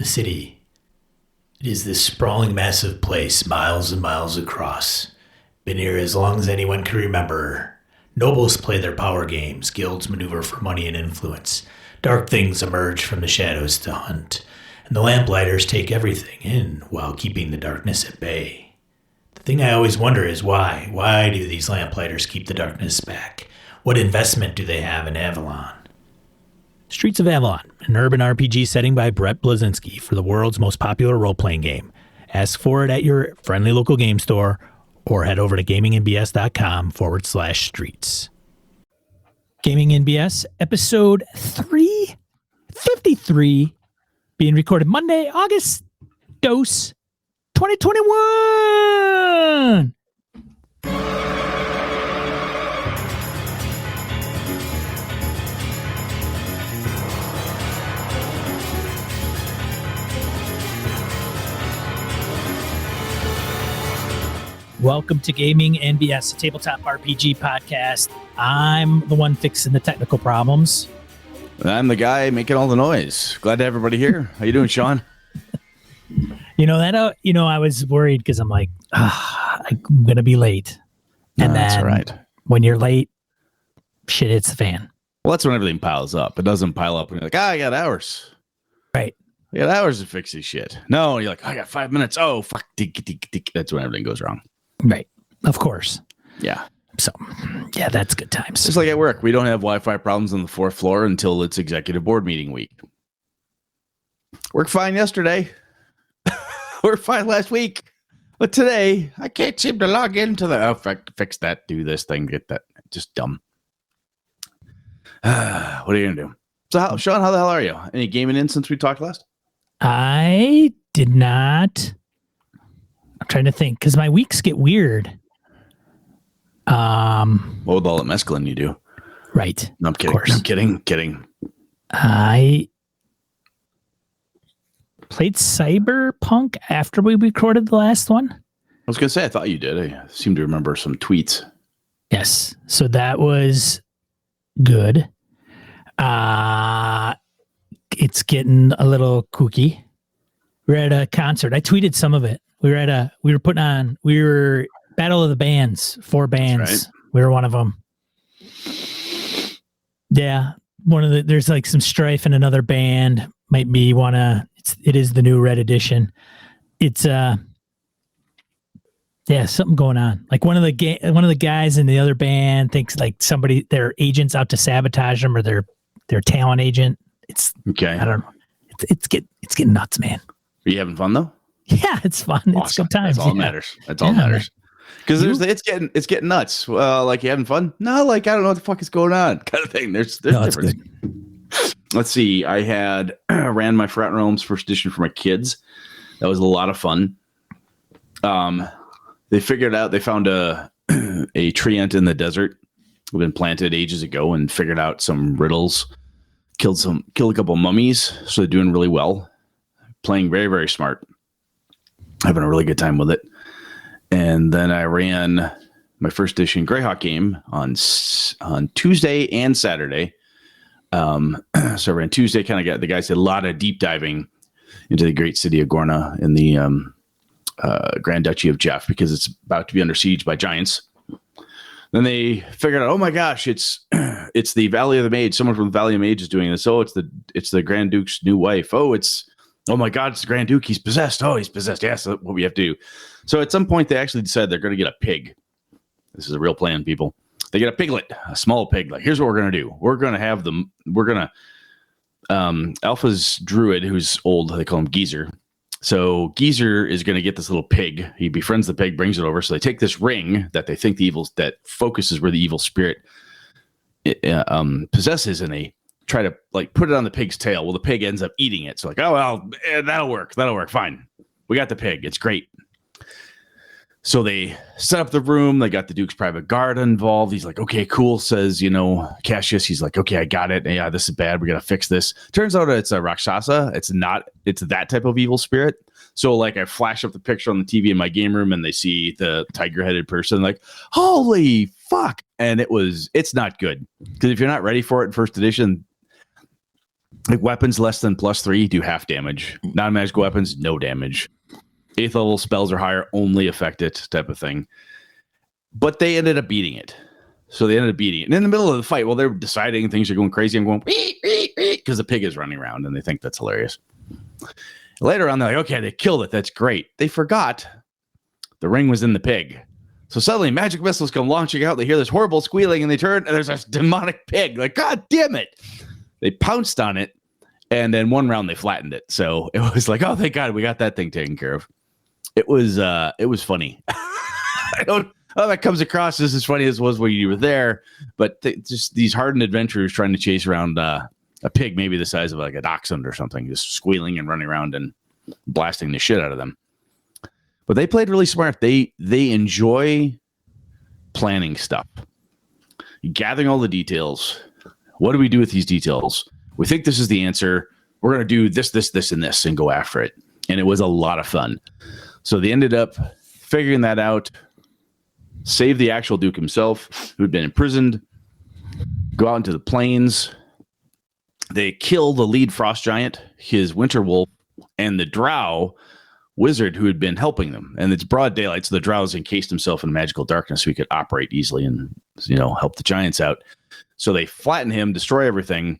city. It is this sprawling, massive place, miles and miles across. Been here as long as anyone can remember. Nobles play their power games, guilds maneuver for money and influence. Dark things emerge from the shadows to hunt, and the lamplighters take everything in while keeping the darkness at bay. The thing I always wonder is why? Why do these lamplighters keep the darkness back? What investment do they have in Avalon? Streets of Avalon, an urban RPG setting by Brett Blazinski for the world's most popular role-playing game. Ask for it at your friendly local game store or head over to gamingnbs.com/streets. Gaming NBS, episode 353, being recorded Monday, August 2021. Welcome to Gaming NBS, a tabletop RPG podcast. I'm the one fixing the technical problems. I'm the guy making all the noise. Glad to have everybody here. How you doing, Sean? I was worried because I'm like, I'm going to be late. And that's then right. When you're late, shit hits the fan. Well, that's when everything piles up. It doesn't pile up when you're like, I got hours. Right. I got hours to fix this shit. No, you're like, I got 5 minutes. Oh, fuck. That's when everything goes wrong. Right. Of course. Yeah. So, yeah, that's good times. Just like at work, we don't have Wi-Fi problems on the fourth floor until it's executive board meeting week. Worked fine yesterday. Worked fine last week. But today, I can't seem to log into the... fix that, do this thing, get that. Just dumb. What are you going to do? So, Sean, how the hell are you? Any gaming in since we talked last? I did not... I'm trying to think because my weeks get weird. What with all the mescaline you do? Right. No, I'm kidding. I'm kidding. I played Cyberpunk after we recorded the last one. I was going to say, I thought you did. I seem to remember some tweets. Yes. So that was good. It's getting a little kooky. We're at a concert. I tweeted some of it. We were Battle of the Bands, 4 bands. Right. We were one of them. Yeah. There's like some strife in another band. Might be it is the new Red Edition. It's, something going on. Like one of the guys in the other band thinks like their agent's out to sabotage them or their talent agent. It's okay. I don't know. It's getting nuts, man. Are you having fun though? Yeah, it's fun. Awesome. It's good times. That's all that matters. That's all that matters. Because it's getting nuts. Like you having fun? No, like I don't know what the fuck is going on, kind of thing. There's difference. Let's see. I had ran my Forgotten Realms first edition for my kids. That was a lot of fun. They figured out they found a treant in the desert. Had been planted ages ago and figured out some riddles. Killed a couple mummies. So they're doing really well. Playing very, very smart. Having a really good time with it. And then I ran my first edition Greyhawk game on Tuesday and Saturday. So I ran Tuesday, the guys did a lot of deep diving into the great city of Gorna in the Grand Duchy of Jeff because it's about to be under siege by giants. Then they figured out, oh my gosh, it's the Valley of the Mage. Someone from the Valley of the Mage is doing this. Oh, it's the Grand Duke's new wife. Oh my God, it's the Grand Duke. He's possessed. Oh, he's possessed. Yeah, so what we have to do. So at some point, they actually decided they're going to get a pig. This is a real plan, people. They get a piglet, a small pig. Like, here's what we're going to do. Alpha's druid, who's old, they call him Geezer. So Geezer is going to get this little pig. He befriends the pig, brings it over. So they take this ring that they think that focuses where the evil spirit possesses, and they try to like put it on the pig's tail. Well, the pig ends up eating it. So like, oh, well, that'll work. Fine. We got the pig. It's great. So they set up the room. They got the Duke's private guard involved. He's like, okay, cool. Says, Cassius, he's like, okay, I got it. Yeah, this is bad. We got to fix this. Turns out it's a Rakshasa. It's that type of evil spirit. So like I flash up the picture on the TV in my game room and they see the tiger headed person like, holy fuck. And it's not good because if you're not ready for it in first edition, Like weapons less than +3 do half damage. Non-magical weapons, no damage. 8th level spells or higher only affect it, type of thing. But they ended up beating it. So they ended up beating it. And in the middle of the fight, while they're deciding things are going crazy, I'm going, because the pig is running around and they think that's hilarious. Later on, they're like, okay, they killed it. That's great. They forgot the ring was in the pig. So suddenly magic missiles come launching out. They hear this horrible squealing and they turn and there's a demonic pig. Like, God damn it. They pounced on it. And then one round they flattened it. So it was like, oh, thank God we got that thing taken care of. It was funny. I don't know that comes across as funny as it was when you were there, but just these hardened adventurers trying to chase around a pig, maybe the size of like a dachshund or something, just squealing and running around and blasting the shit out of them. But they played really smart. They enjoy planning stuff, gathering all the details. What do we do with these details? We think this is the answer. We're going to do this, this, this, and this and go after it. And it was a lot of fun. So they ended up figuring that out, save the actual Duke himself, who had been imprisoned, go out into the plains. They kill the lead frost giant, his winter wolf, and the drow wizard who had been helping them. And it's broad daylight, so the drow has encased himself in magical darkness so he could operate easily and, help the giants out. So they flatten him, destroy everything.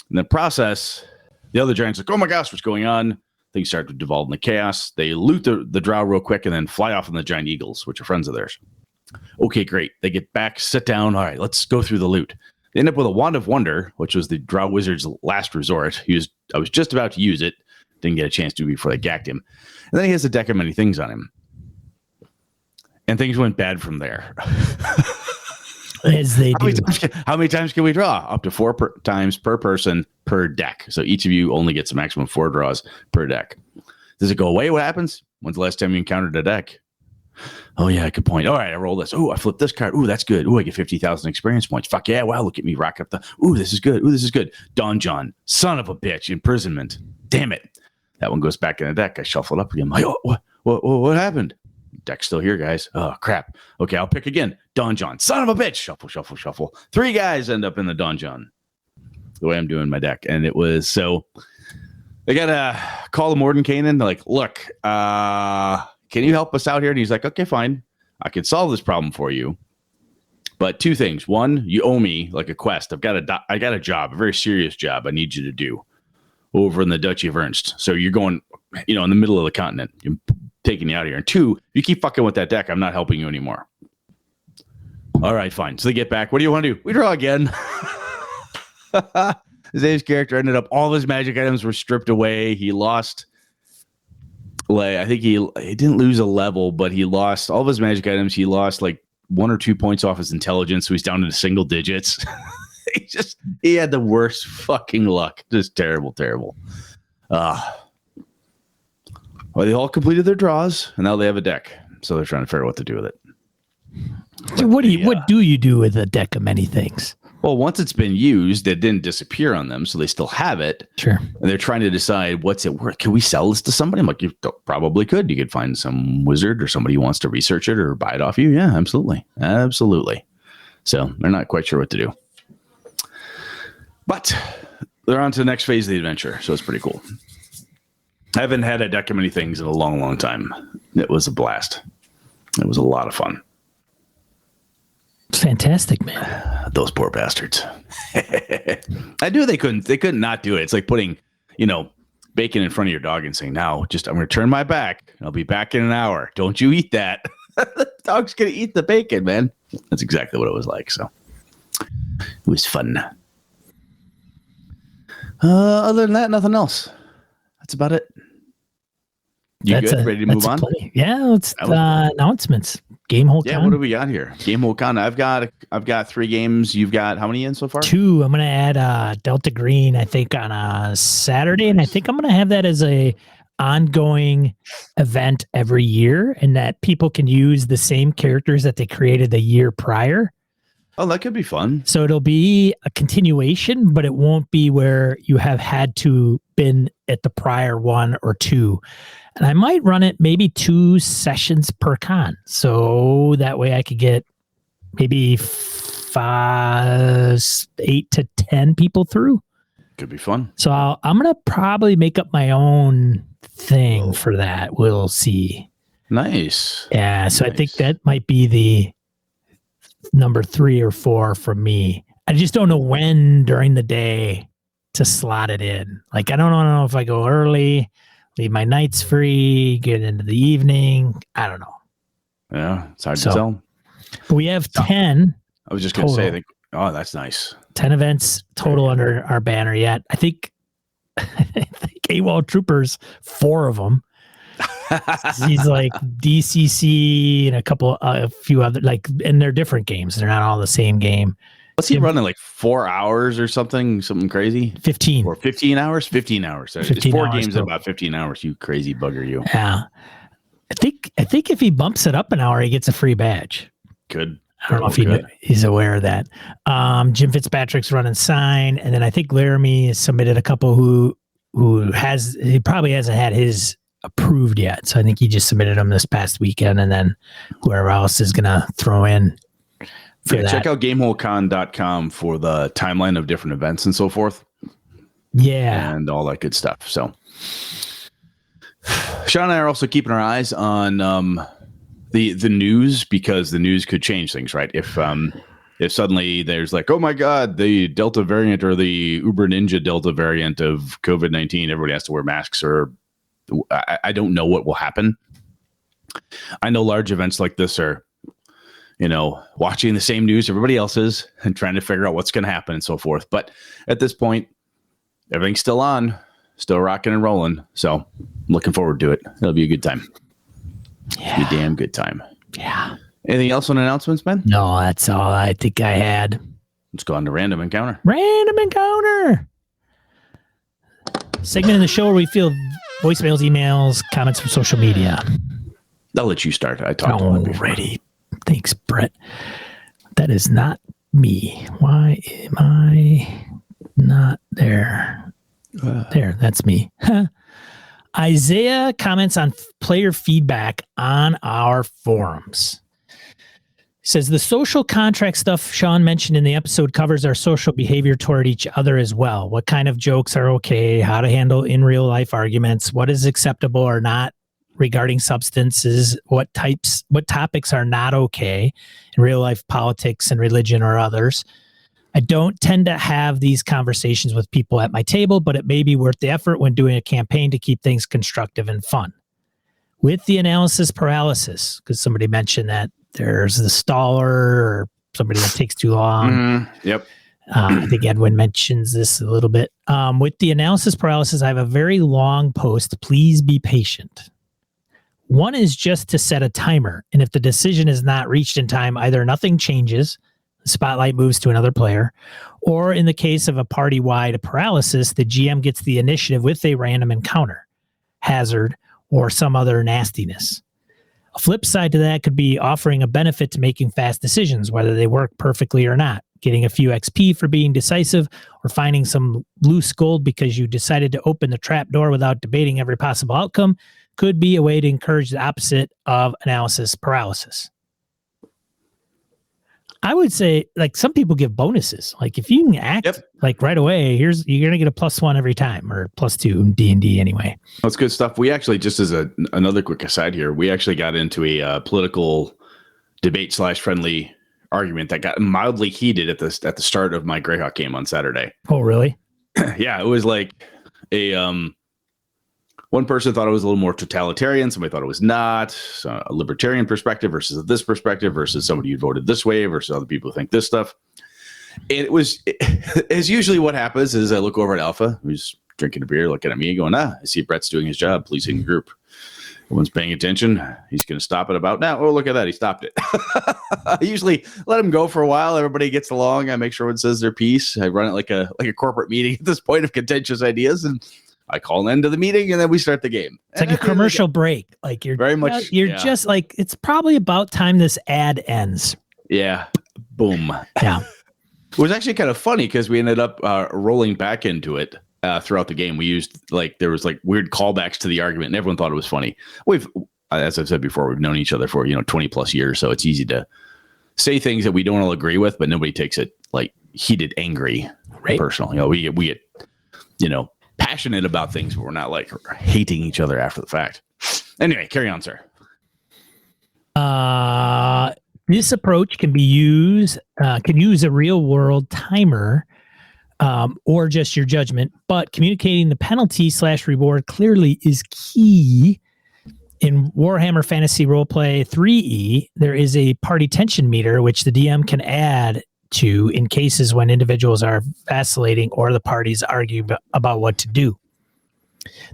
In the process, the other giants are like, oh my gosh, what's going on? Things start to devolve into chaos. They loot the drow real quick and then fly off on the giant eagles, which are friends of theirs. Okay, great. They get back, sit down. All right, let's go through the loot. They end up with a Wand of Wonder, which was the drow wizard's last resort. I was just about to use it. Didn't get a chance to before they gacked him. And then he has a deck of many things on him. And things went bad from there. As they do. How many times can we draw? Up to 4 times per person per deck. So each of you only gets a maximum of 4 draws per deck. Does it go away? What happens? When's the last time you encountered a deck? Oh, yeah, good point. All right, I roll this. Oh, I flip this card. Oh, that's good. Oh, I get 50,000 experience points. Fuck yeah. Wow, look at me rack up the. Oh, this is good. Oh, this is good. Don John, son of a bitch, imprisonment. Damn it. That one goes back in the deck. I shuffle it up again. I'm like, oh, what happened? Deck's still here, guys. Oh, crap. Okay, I'll pick again. Don John, son of a bitch. Shuffle, shuffle, shuffle. 3 guys end up in the Don John. The way I'm doing my deck. And it was so. They got to call the Mordenkainen. They're like, look, can you help us out here? And he's like, okay, fine. I can solve this problem for you. But 2 things. 1, you owe me like a quest. I got a job, a very serious job I need you to do over in the Duchy of Ernst. So you're going, in the middle of the continent. You're taking you out of here. And 2, you keep fucking with that deck. I'm not helping you anymore. All right, fine. So they get back. What do you want to do? We draw again. Zave's character ended up, all of his magic items were stripped away. He lost, I think he didn't lose a level, but he lost all of his magic items. He lost 1 or 2 points off his intelligence. So he's down into single digits. He had the worst fucking luck. Just terrible. Well, they all completed their draws and now they have a deck. So they're trying to figure out what to do with it. So what do you do with a deck of many things? Well, once it's been used, it didn't disappear on them, so they still have it. Sure. And they're trying to decide what's it worth. Can we sell this to somebody? I'm like, you probably could. You could find some wizard or somebody who wants to research it or buy it off you. Yeah, absolutely. So they're not quite sure what to do. But they're on to the next phase of the adventure, so it's pretty cool. I haven't had a deck of many things in a long, long time. It was a blast. It was a lot of fun. Fantastic, man. Those poor bastards. I knew they couldn't not do it. It's like putting, bacon in front of your dog and saying, now just I'm going to turn my back. I'll be back in an hour. Don't you eat that. The dog's going to eat the bacon, man. That's exactly what it was like. So it was fun. Other than that, nothing else. That's about it. You good? Ready to move on? Yeah, let's announcements. Gamehole Con. Yeah, what do we got here? Gamehole Con. I've got 3 games. You've got how many in so far? 2. I'm gonna add Delta Green, I think, on a Saturday, and I think I'm gonna have that as a ongoing event every year, and that people can use the same characters that they created the year prior. Oh, that could be fun. So it'll be a continuation, but it won't be where you have had to been at the prior 1 or 2. And I might run it maybe 2 sessions per con. So that way I could get maybe 8 to 10 people through. Could be fun. So I'm going to probably make up my own thing for that. We'll see. Nice. Yeah. So Nice. I think that might be the number 3 or 4 for me. I just don't know when during the day to slot it in. Like, I don't know if I go early, leave my nights free, get into the evening. I don't know. Yeah, it's hard to tell. But we have 10. I was just going to say, I think, oh, that's nice. 10 events total under our banner yet. I think AWOL Troopers, 4 of them. He's like DCC and a few other, like, and they're different games. They're not all the same game. What's he running, like 4 hours or something crazy? 15. Or 15 hours? 15 hours. 15 it's 4 hours games in total. about 15 hours, you crazy bugger, you. Yeah. I think if he bumps it up an hour, he gets a free badge. Good. I don't know if he's aware of that. Jim Fitzpatrick's running sign, and then I think Laramie has submitted a couple who he probably hasn't had his approved yet. So I think he just submitted them this past weekend, and then whoever else is gonna throw in. Check out GameholeCon.com for the timeline of different events and so forth. Yeah, and all that good stuff. So Sean and I are also keeping our eyes on the news, because the news could change things, right? If suddenly there's like, oh my God, the Delta variant or the Uber Ninja Delta variant of COVID-19, everybody has to wear masks, or I don't know what will happen. I know large events like this are, watching the same news everybody else is and trying to figure out what's going to happen and so forth. But at this point, everything's still on, still rocking and rolling. So I'm looking forward to it. It'll be a good time. Yeah. It'll be a damn good time. Yeah. Anything else on announcements, Ben? No, that's all I think I had. Let's go on to Random Encounter. Random Encounter. Segment in the show where we field voicemails, emails, comments from social media. I'll let you start. I talked about it before. Already. Thanks, Brett. That is not me. Why am I not there? There, that's me. Isaiah comments on player feedback on our forums. Says the social contract stuff Sean mentioned in the episode covers our social behavior toward each other as well. What kind of jokes are okay? How to handle in real life arguments? What is acceptable or not regarding substances? What topics are not okay in real life politics and religion or others? I don't tend to have these conversations with people at my table, but it may be worth the effort when doing a campaign to keep things constructive and fun. With the analysis paralysis, because somebody mentioned that there's the staller or somebody that takes too long. Yep. I think Edwin mentions this a little bit. With the analysis paralysis, I have a very long post. Please be patient. One is just to set a timer, and if the decision is not reached in time, either nothing changes, the spotlight moves to another player, or in the case of a party-wide paralysis, the GM gets the initiative with a random encounter, hazard, or some other nastiness. A flip side to that could be offering a benefit to making fast decisions, whether they work perfectly or not, getting a few XP for being decisive, or finding some loose gold because you decided to open the trap door without debating every possible outcome could be a way to encourage the opposite of analysis paralysis. I would say, like, some people give bonuses. Like, if you can act like right away, you're going to get a +1 every time, or +2 in D&D anyway. That's good stuff. We actually, just as another quick aside here, we actually got into a political debate / friendly argument that got mildly heated at the start of my Greyhawk game on Saturday. Oh, really? Yeah, it was like one person thought it was a little more totalitarian. Somebody thought it was not. So a libertarian perspective versus this perspective versus somebody who voted this way versus other people who think this stuff. And it was, as usually what happens is I look over at Alpha, who's drinking a beer, looking at me going, I see Brett's doing his job, policing the group. Everyone's paying attention. He's going to stop it about now. Oh, look at that. He stopped it. I usually let him go for a while. Everybody gets along. I make sure everyone says their piece. I run it like a corporate meeting at this point of contentious ideas, and I call an end to the meeting, and then we start the game. It's like a commercial break. Like you're very much, just like, it's probably about time this ad ends. Yeah. Boom. Yeah. It was actually kind of funny because we ended up rolling back into it throughout the game. We used there was weird callbacks to the argument, and everyone thought it was funny. As I've said before, we've known each other for 20 plus years, so it's easy to say things that we don't all agree with, but nobody takes it like heated, angry, personal. We get passionate about things, but we're not like hating each other after the fact. Anyway, carry on, sir. This approach can use a real world timer or just your judgment, but communicating the penalty / reward clearly is key. In Warhammer Fantasy Roleplay 3E, there is a party tension meter, which the DM can add to in cases when individuals are vacillating or the parties argue about what to do.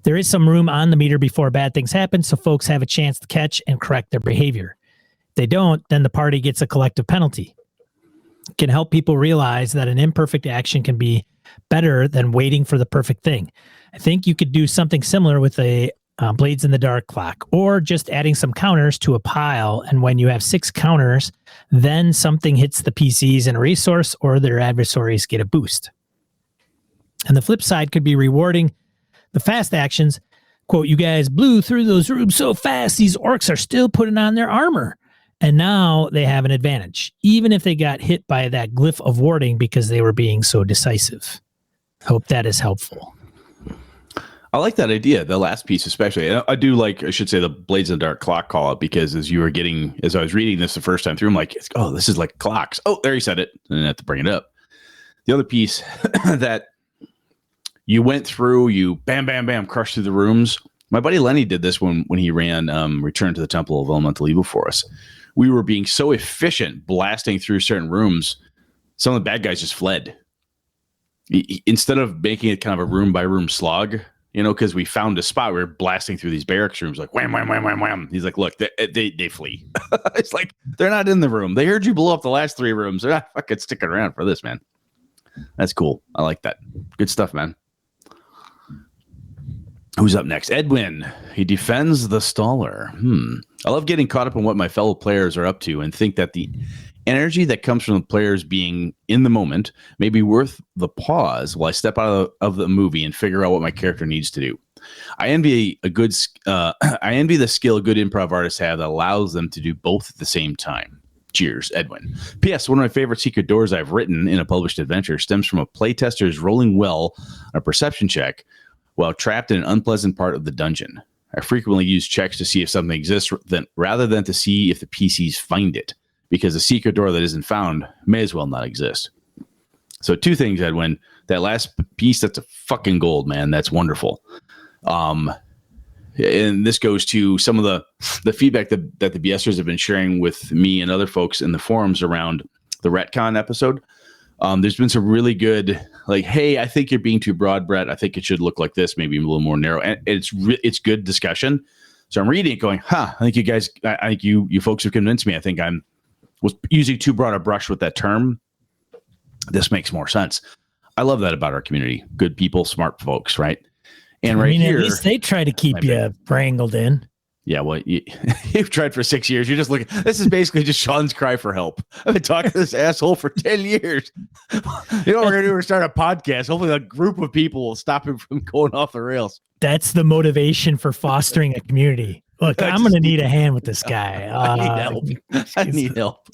There is some room on the meter before bad things happen, so folks have a chance to catch and correct their behavior. If they don't, then the party gets a collective penalty. It can help people realize that an imperfect action can be better than waiting for the perfect thing. I think you could do something similar with a Blades in the Dark clock, or just adding some counters to a pile, and when you have 6 counters, then something hits the PCs in a resource or their adversaries get a boost. And the flip side could be rewarding the fast actions. Quote, you guys blew through those rooms so fast, these orcs are still putting on their armor. And now they have an advantage, even if they got hit by that glyph of warding because they were being so decisive. Hope that is helpful. I like that idea, the last piece especially. I do like, I should say, the Blades in the Dark clock call out, because as I was reading this the first time through, I'm like, oh, this is like clocks. Oh, there he said it. And I have to bring it up. The other piece that you went through, you bam, bam, bam, crushed through the rooms. My buddy Lenny did this when he ran Return to the Temple of Elemental Evil for us. We were being so efficient blasting through certain rooms, some of the bad guys just fled. Instead of making it kind of a room by room slog, because we found a spot, we were blasting through these barracks rooms like wham, wham, wham, wham, wham. He's like, look, they flee. It's like, they're not in the room. They heard you blow up the last 3 rooms. They're not fucking sticking around for this, man. That's cool. I like that. Good stuff, man. Who's up next? Edwin. He defends the staller. I love getting caught up in what my fellow players are up to and think that the energy that comes from the players being in the moment may be worth the pause while I step out of the movie and figure out what my character needs to do. I envy the skill good improv artists have that allows them to do both at the same time. Cheers, Edwin. P.S. One of my favorite secret doors I've written in a published adventure stems from a playtester's rolling well on a perception check while trapped in an unpleasant part of the dungeon. I frequently use checks to see if something exists rather than to see if the PCs find it, because a secret door that isn't found may as well not exist. So 2 things, Edwin. That last piece, that's a fucking gold, man. That's wonderful. And this goes to some of the feedback that the BSers have been sharing with me and other folks in the forums around the retcon episode. There's been some really good, like, hey, I think you're being too broad, Brett. I think it should look like this, maybe a little more narrow. And it's good discussion. So I'm reading it going, I think you guys, I think you folks have convinced me. I think was using too broad a brush with that term. This makes more sense. I love that about our community. Good people, smart folks, right? And here, at least they try to keep you wrangled in. Yeah, well, you've tried for 6 years. You're just looking. This is basically just Sean's cry for help. I've been talking to this asshole for 10 years. You know what we're going to do? We're start a podcast. Hopefully a group of people will stop him from going off the rails. That's the motivation for fostering a community. Look, I'm going to need a hand with this guy. I need help.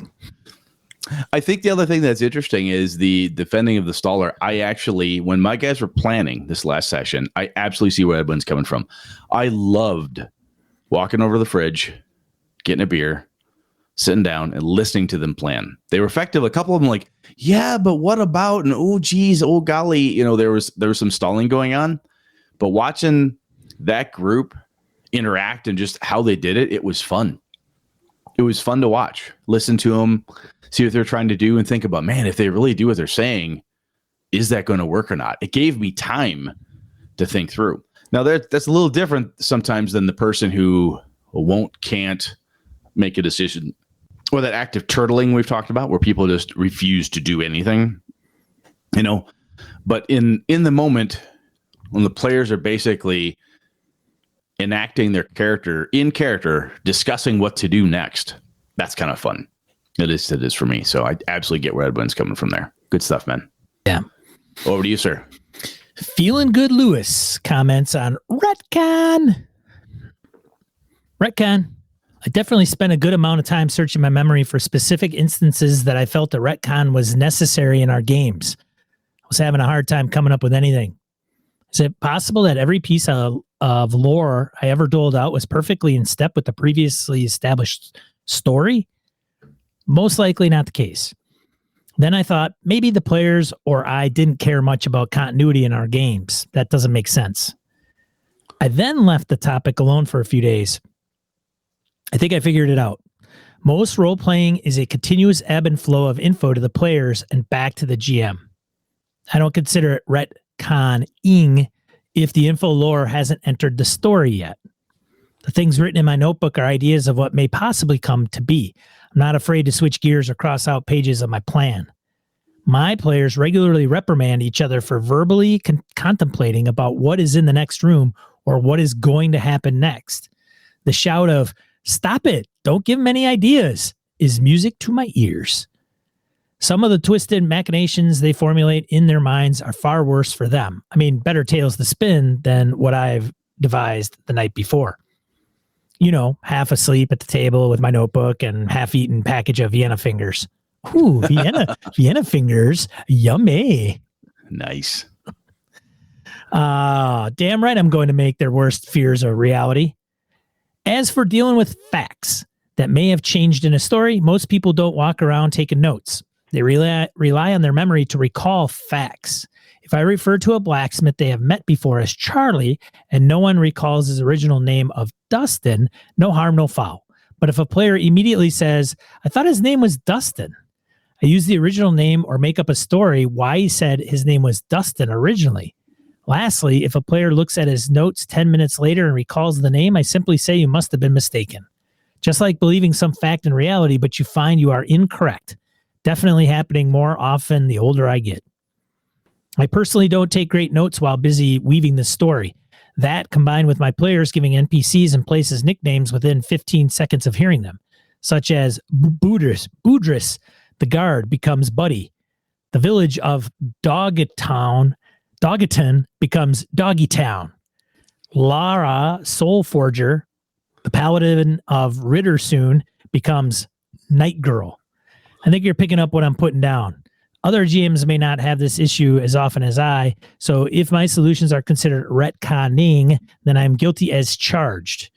I think the other thing that's interesting is the defending of the staller. I actually, when my guys were planning this last session, I absolutely see where Edwin's coming from. I loved walking over to the fridge, getting a beer, sitting down and listening to them plan. They were effective. A couple of them like, yeah, but what about, and oh, geez, oh, golly, there was some stalling going on, but watching that group interact and just how they did it, it was fun. It was fun to watch, listen to them, see what they're trying to do and think about, man, if they really do what they're saying, is that going to work or not? It gave me time to think through. Now, that's a little different sometimes than the person who can't make a decision, or that active turtling we've talked about, where people just refuse to do anything, But in the moment, when the players are basically enacting their character, discussing what to do next, that's kind of fun. It is for me. So I absolutely get where Edwin's coming from there. Good stuff, man. Yeah. Over to you, sir. Feeling Good Lewis comments on retcon. I definitely spent a good amount of time searching my memory for specific instances that I felt the retcon was necessary in our games. I was having a hard time coming up with anything. I Is it possible that every piece of lore I ever doled out was perfectly in step with the previously established story? Most likely not the case. Then I thought maybe the players or I didn't care much about continuity in our games. That doesn't make sense. I then left the topic alone for a few days. I think I figured it out. Most role-playing is a continuous ebb and flow of info to the players and back to the GM. I don't consider it retconning if the info lore hasn't entered the story yet. The things written in my notebook are ideas of what may possibly come to be. I'm not afraid to switch gears or cross out pages of my plan. My players regularly reprimand each other for verbally contemplating about what is in the next room or what is going to happen next. The shout of, "Stop it, don't give them any ideas," is music to my ears. Some of the twisted machinations they formulate in their minds are far worse for them. I mean, better tales to spin than what I've devised the night before. You know, half asleep at the table with my notebook and half-eaten package of Vienna fingers. Ooh, Vienna fingers, yummy. Nice. Damn right I'm going to make their worst fears a reality. As for dealing with facts that may have changed in a story, most people don't walk around taking notes. They rely on their memory to recall facts. If I refer to a blacksmith they have met before as Charlie and no one recalls his original name of Dustin, no harm, no foul. But if a player immediately says, "I thought his name was Dustin," I use the original name or make up a story why he said his name was Dustin originally. Lastly, if a player looks at his notes 10 minutes later and recalls the name, I simply say you must have been mistaken. Just like believing some fact in reality, but you find you are incorrect. Definitely happening more often the older I get. I personally don't take great notes while busy weaving the story. That, combined with my players giving NPCs and places nicknames within 15 seconds of hearing them, such as Boudris, the guard, becomes Buddy. The village of Doggeton becomes Doggytown. Lara, Soul Forger, the paladin of Rittersoon, becomes Night Girl. I think you're picking up what I'm putting down. Other GMs may not have this issue as often as I, so if my solutions are considered retconning, then I'm guilty as charged.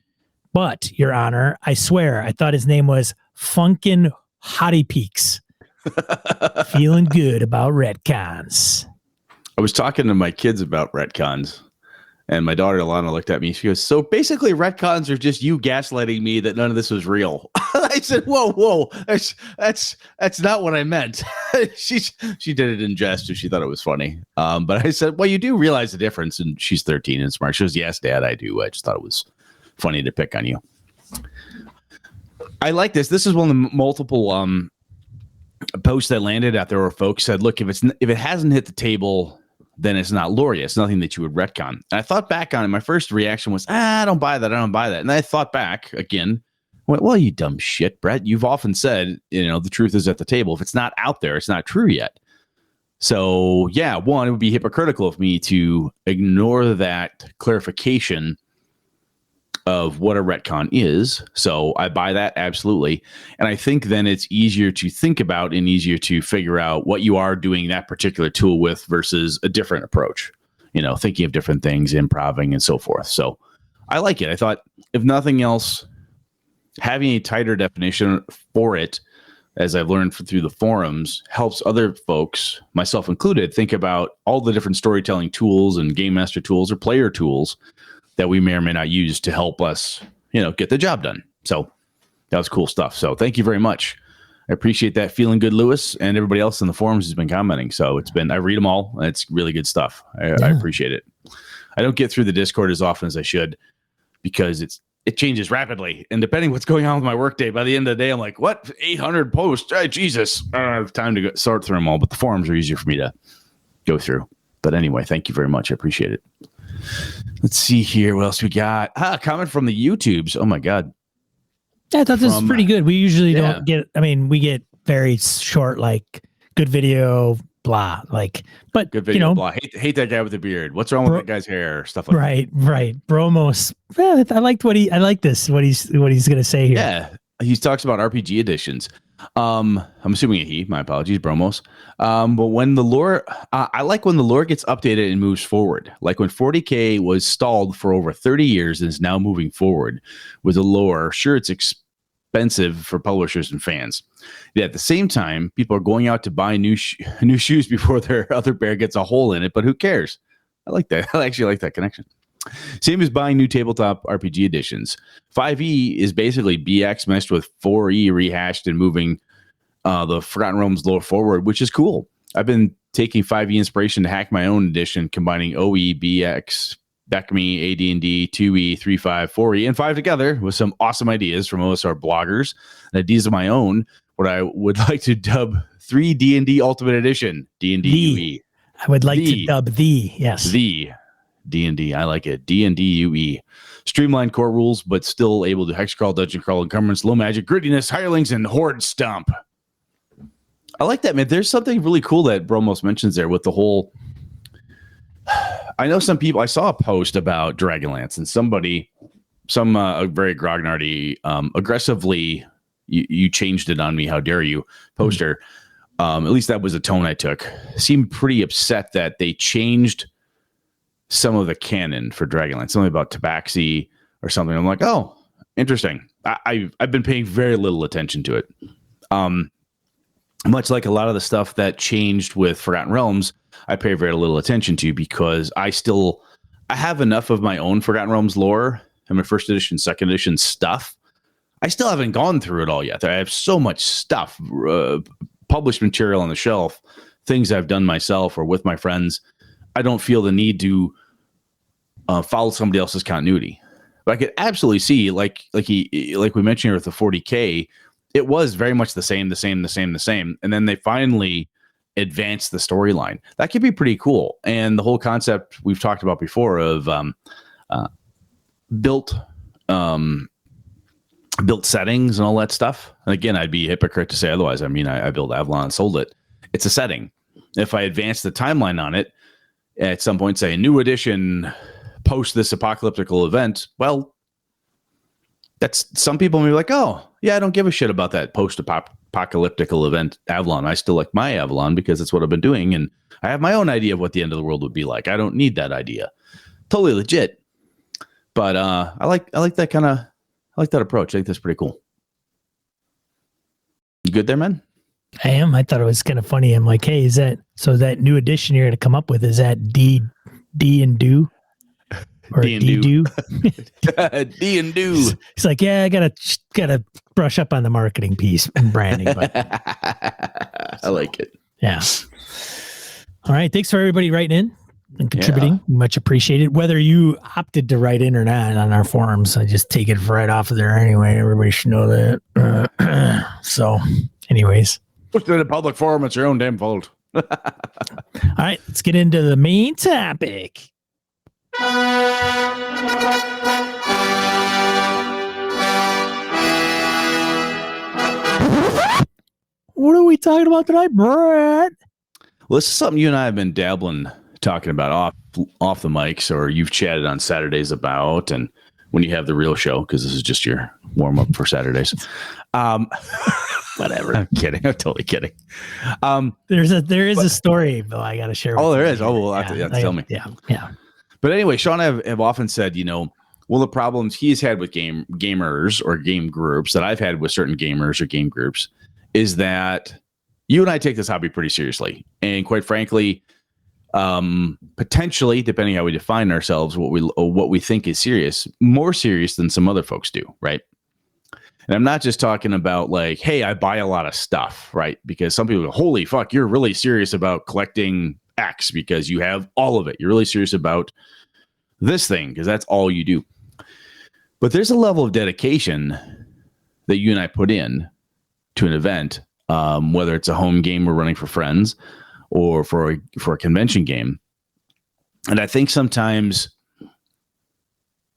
But, Your Honor, I swear, I thought his name was Funkin' Hottie Peaks. Feeling good about retcons. I was talking to my kids about retcons, and my daughter Alana looked at me. She goes, "So basically, retcons are just you gaslighting me that none of this was real." I said, "Whoa, that's not what I meant." She did it in jest, and she thought it was funny. But I said, "Well, you do realize the difference." And she's 13 and smart. She goes, "Yes, Dad, I do. I just thought it was funny to pick on you." I like this. This is one of the multiple posts that landed out there where folks said, "Look, if it hasn't hit the table, then it's not lore yet. It's nothing that you would retcon." And I thought back on it. My first reaction was, I don't buy that. And I thought back again. Went, well, you dumb shit, Brett. You've often said, the truth is at the table. If it's not out there, it's not true yet. So, yeah, one, it would be hypocritical of me to ignore that clarification of what a retcon is. So I buy that, absolutely. And I think then it's easier to think about and easier to figure out what you are doing that particular tool with versus a different approach, thinking of different things, improving and so forth. So I like it. I thought, if nothing else, having a tighter definition for it, as I've learned through the forums, helps other folks, myself included, think about all the different storytelling tools and game master tools or player tools that we may or may not use to help us, get the job done. So that was cool stuff. So thank you very much. I appreciate that. Feeling good, Lewis, and everybody else in the forums has been commenting. So I read them all, and it's really good stuff. I appreciate it. I don't get through the Discord as often as I should because it changes rapidly. And depending what's going on with my workday, by the end of the day, I'm like, what? 800 posts? Jesus. I don't have time to sort through them all, but the forums are easier for me to go through. But anyway, thank you very much. I appreciate it. Let's see here. What else we got? Comment from the YouTubes. Oh my God. Yeah, I thought this was pretty good. We usually don't get, we get very short, like good video, blah, but good video, blah. Hate that guy with the beard. What's wrong with that guy's hair? Stuff like that. Right. Bromos. I like this, what he's going to say here. Yeah. He talks about RPG editions. I'm assuming a he. My apologies, Bromos. But when the lore, I like when the lore gets updated and moves forward. Like when 40K was stalled for over 30 years and is now moving forward with the lore. Sure, it's expensive for publishers and fans. Yet at the same time, people are going out to buy new shoes before their other pair gets a hole in it. But who cares? I like that. I actually like that connection. Same as buying new tabletop RPG editions. 5e is basically BX meshed with 4e rehashed and moving the Forgotten Realms lore forward, which is cool. I've been taking 5e inspiration to hack my own edition, combining OE, BX, BECME, AD&D, 2e, 3.5, 4e, and 5 together with some awesome ideas from OSR bloggers and ideas of my own, what I would like to dub 3 D&D Ultimate Edition, D&D UE. I would like to dub yes. The D&D. I like it. D&D UE. Streamlined core rules, but still able to hex crawl, dungeon crawl, encumbrance, low magic, grittiness, hirelings, and horde stomp. I like that, man. There's something really cool that Bromos mentions there with the whole... I know some people... I saw a post about Dragonlance, and somebody, a very grognardy, aggressively, you changed it on me, how dare you, poster. At least that was the tone I took. Seemed pretty upset that they changed some of the canon for Dragonlance, something about Tabaxi or something. I'm like, oh, interesting. I've been paying very little attention to it. Much like a lot of the stuff that changed with Forgotten Realms, I pay very little attention to because I have enough of my own Forgotten Realms lore and my first edition, second edition stuff. I still haven't gone through it all yet. I have so much stuff, published material on the shelf, things I've done myself or with my friends. I don't feel the need to follow somebody else's continuity. But I could absolutely see, like we mentioned here with the 40K, it was very much the same. And then they finally advanced the storyline. That could be pretty cool. And the whole concept we've talked about before of built settings and all that stuff. And again, I'd be a hypocrite to say otherwise. I mean, I built Avalon and sold it. It's a setting. If I advance the timeline on it, at some point say new edition post this apocalyptical event, well, that's some people may be like, oh yeah, I don't give a shit about that post apocalyptical event Avalon. I still like my Avalon because it's what I've been doing, and I have my own idea of what the end of the world would be like. I don't need that idea. Totally legit. But I like that kind of, I like that approach. I think that's pretty cool. You good there, man? I am. I thought it was kind of funny. I'm like, hey, that new edition you're going to come up with, is that D and do? Or D do? D and do. He's like, yeah, I gotta brush up on the marketing piece and branding. But I like it. Yeah. All right. Thanks for everybody writing in and contributing. Yeah. Much appreciated. Whether you opted to write in or not on our forums, I just take it right off of there anyway. Everybody should know that. So, anyways. Push it in a public forum. It's your own damn fault. All right. Let's get into the main topic. What are we talking about tonight, Brett? Well, this is something you and I have been talking about off the mics, or you've chatted on Saturdays about, and when you have the real show, because this is just your warm up for Saturdays. Whatever. I'm kidding. I'm totally kidding. There is a story, though, I got to share. Oh, there is. Oh, well, you have to tell me. Yeah. But anyway, Sean and I have often said, well, the problems he's had with gamers or game groups that I've had with certain gamers or game groups is that you and I take this hobby pretty seriously. And quite frankly, potentially, depending how we define ourselves, what we think is serious, more serious than some other folks do, right? And I'm not just talking about like, hey, I buy a lot of stuff, right? Because some people go, holy fuck, you're really serious about collecting X because you have all of it. You're really serious about this thing because that's all you do. But there's a level of dedication that you and I put in to an event, whether it's a home game we're running for friends or for a convention game. And I think sometimes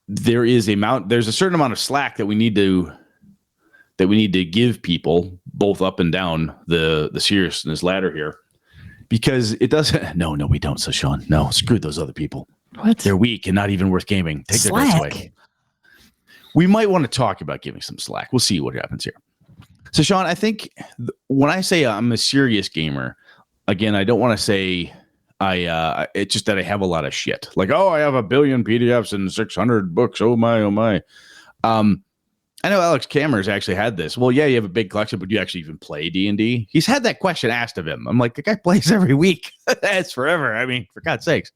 there's a certain amount of slack that we need to give people, both up and down the seriousness ladder here, because it doesn't. No, we don't. So Sean, no, screw those other people. What? They're weak and not even worth gaming. Take slack. their best away. We might want to talk about giving some slack. We'll see what happens here. So So, Sean, I think when I say I'm a serious gamer, again, I don't want to say it's just that I have a lot of shit. Like, oh, I have 1 billion PDFs and 600 books. Oh my, oh my. I know Alex Cameron's actually had this. Well, yeah, you have a big collection, but do you actually even play D&D? He's had that question asked of him. I'm like, the guy plays every week. That's forever. I mean, for God's sakes.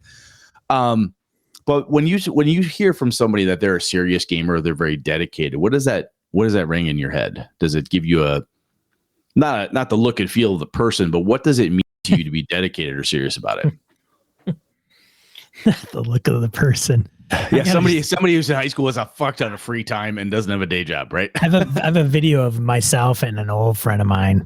But when you hear from somebody that they're a serious gamer, they're very dedicated, what does that ring in your head? Does it give you not the look and feel of the person, but what does it mean to you to be dedicated or serious about it? The look of the person. Yeah, somebody who's in high school has a fuck ton of free time and doesn't have a day job, right? I have a video of myself and an old friend of mine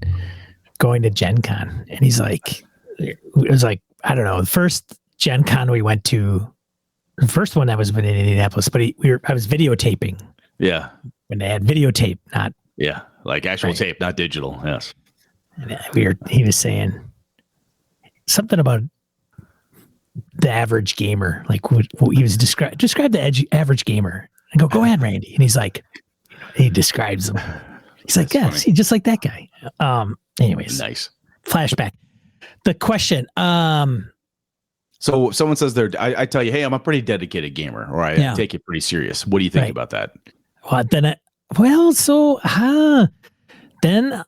going to Gen Con, and he's like, it was like, I don't know, the first Gen Con we went to, the first one that was in Indianapolis, but I was videotaping. Yeah. When they had videotape, not like actual tape, not digital. Yes. And he was saying something about the average gamer, like what he was describe the average gamer. I go ahead, Randy. And he's like, he describes him. He's like, yeah, see, just like that guy. Anyways, nice flashback. The question. So someone says I tell you, hey, I'm a pretty dedicated gamer, or I take it pretty serious. What do you think about that? Well, then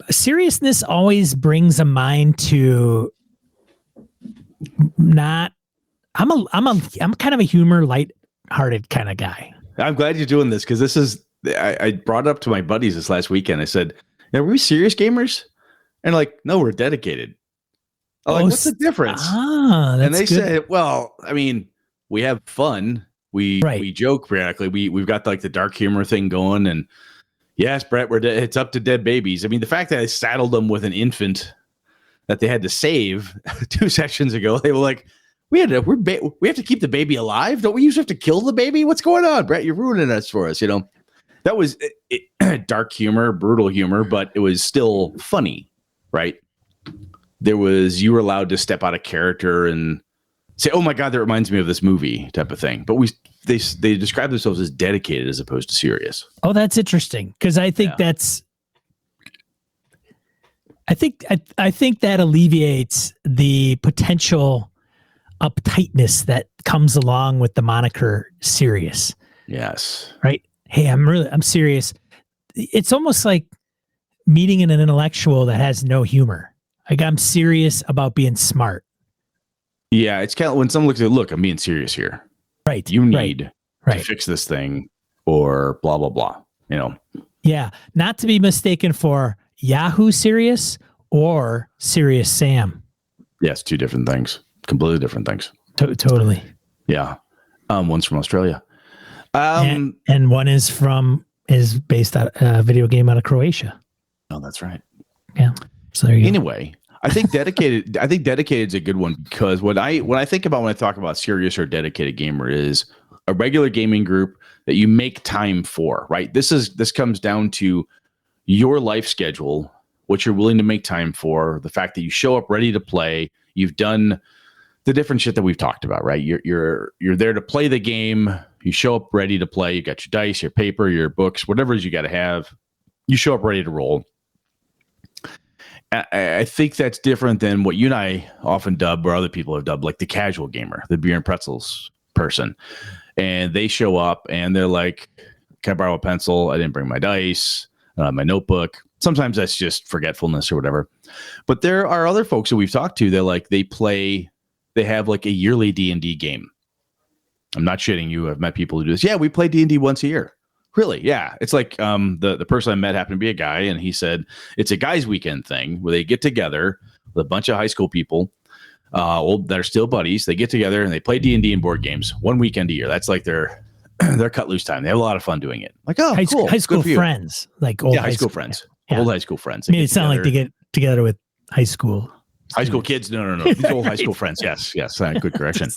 seriousness always brings a mind to not. I'm kind of a humor, light-hearted kind of guy. I'm glad you're doing this because this is. I brought it up to my buddies this last weekend. I said, "Are we serious gamers?" And like, no, we're dedicated. I'm like, what's the difference? And they said, well, I mean, we have fun. We joke periodically. We've got like the dark humor thing going, and yes, Brett, it's up to dead babies. I mean, the fact that I saddled them with an infant that they had to save 2 sessions ago, they were like, we have to keep the baby alive. Don't we usually have to kill the baby? What's going on, Brett? You're ruining us for us. That was dark humor, brutal humor, but it was still funny, right? You were allowed to step out of character and say, oh my God, that reminds me of this movie type of thing. But they describe themselves as dedicated as opposed to serious. Oh, that's interesting. Cause I think I think that alleviates the potential uptightness that comes along with the moniker serious. Yes. Right. Hey, I'm serious. It's almost like meeting an intellectual that has no humor. Like, I'm serious about being smart. Yeah, it's kind of when someone looks at, look, I'm being serious here. Right. You need to fix this thing or blah, blah, blah. Yeah. Not to be mistaken for Yahoo Serious or Serious Sam. Yes, 2 different things. Completely different things. Totally. Yeah. One's from Australia. And one is based on a video game out of Croatia. Oh, that's right. Yeah. So there you go. Anyway, I think dedicated is a good one because when I think about when I talk about serious or dedicated gamer is a regular gaming group that you make time for, right? This comes down to your life schedule, what you're willing to make time for, the fact that you show up ready to play, you've done the different shit that we've talked about, right? You're there to play the game, you show up ready to play, you got your dice, your paper, your books, whatever it is you got to have, you show up ready to roll. I think that's different than what you and I often dub, or other people have dubbed, like the casual gamer, the beer and pretzels person. And they show up and they're like, can I borrow a pencil? I didn't bring my dice, my notebook. Sometimes that's just forgetfulness or whatever. But there are other folks that we've talked to. They're like, they have like a yearly D&D game. I'm not shitting you. I've met people who do this. Yeah, we play D&D once a year. Really? Yeah. It's like the person I met happened to be a guy, and he said it's a guys' weekend thing where they get together with a bunch of high school people that are still buddies. They get together and they play D&D and board games 1 weekend a year. That's like their cut loose time. They have a lot of fun doing it. Like, oh, cool. High school friends, like old high school friends. Yeah. Old high school friends. I mean, it sounds like they get together with high school kids. No. These old high school friends. Yes. Good correction.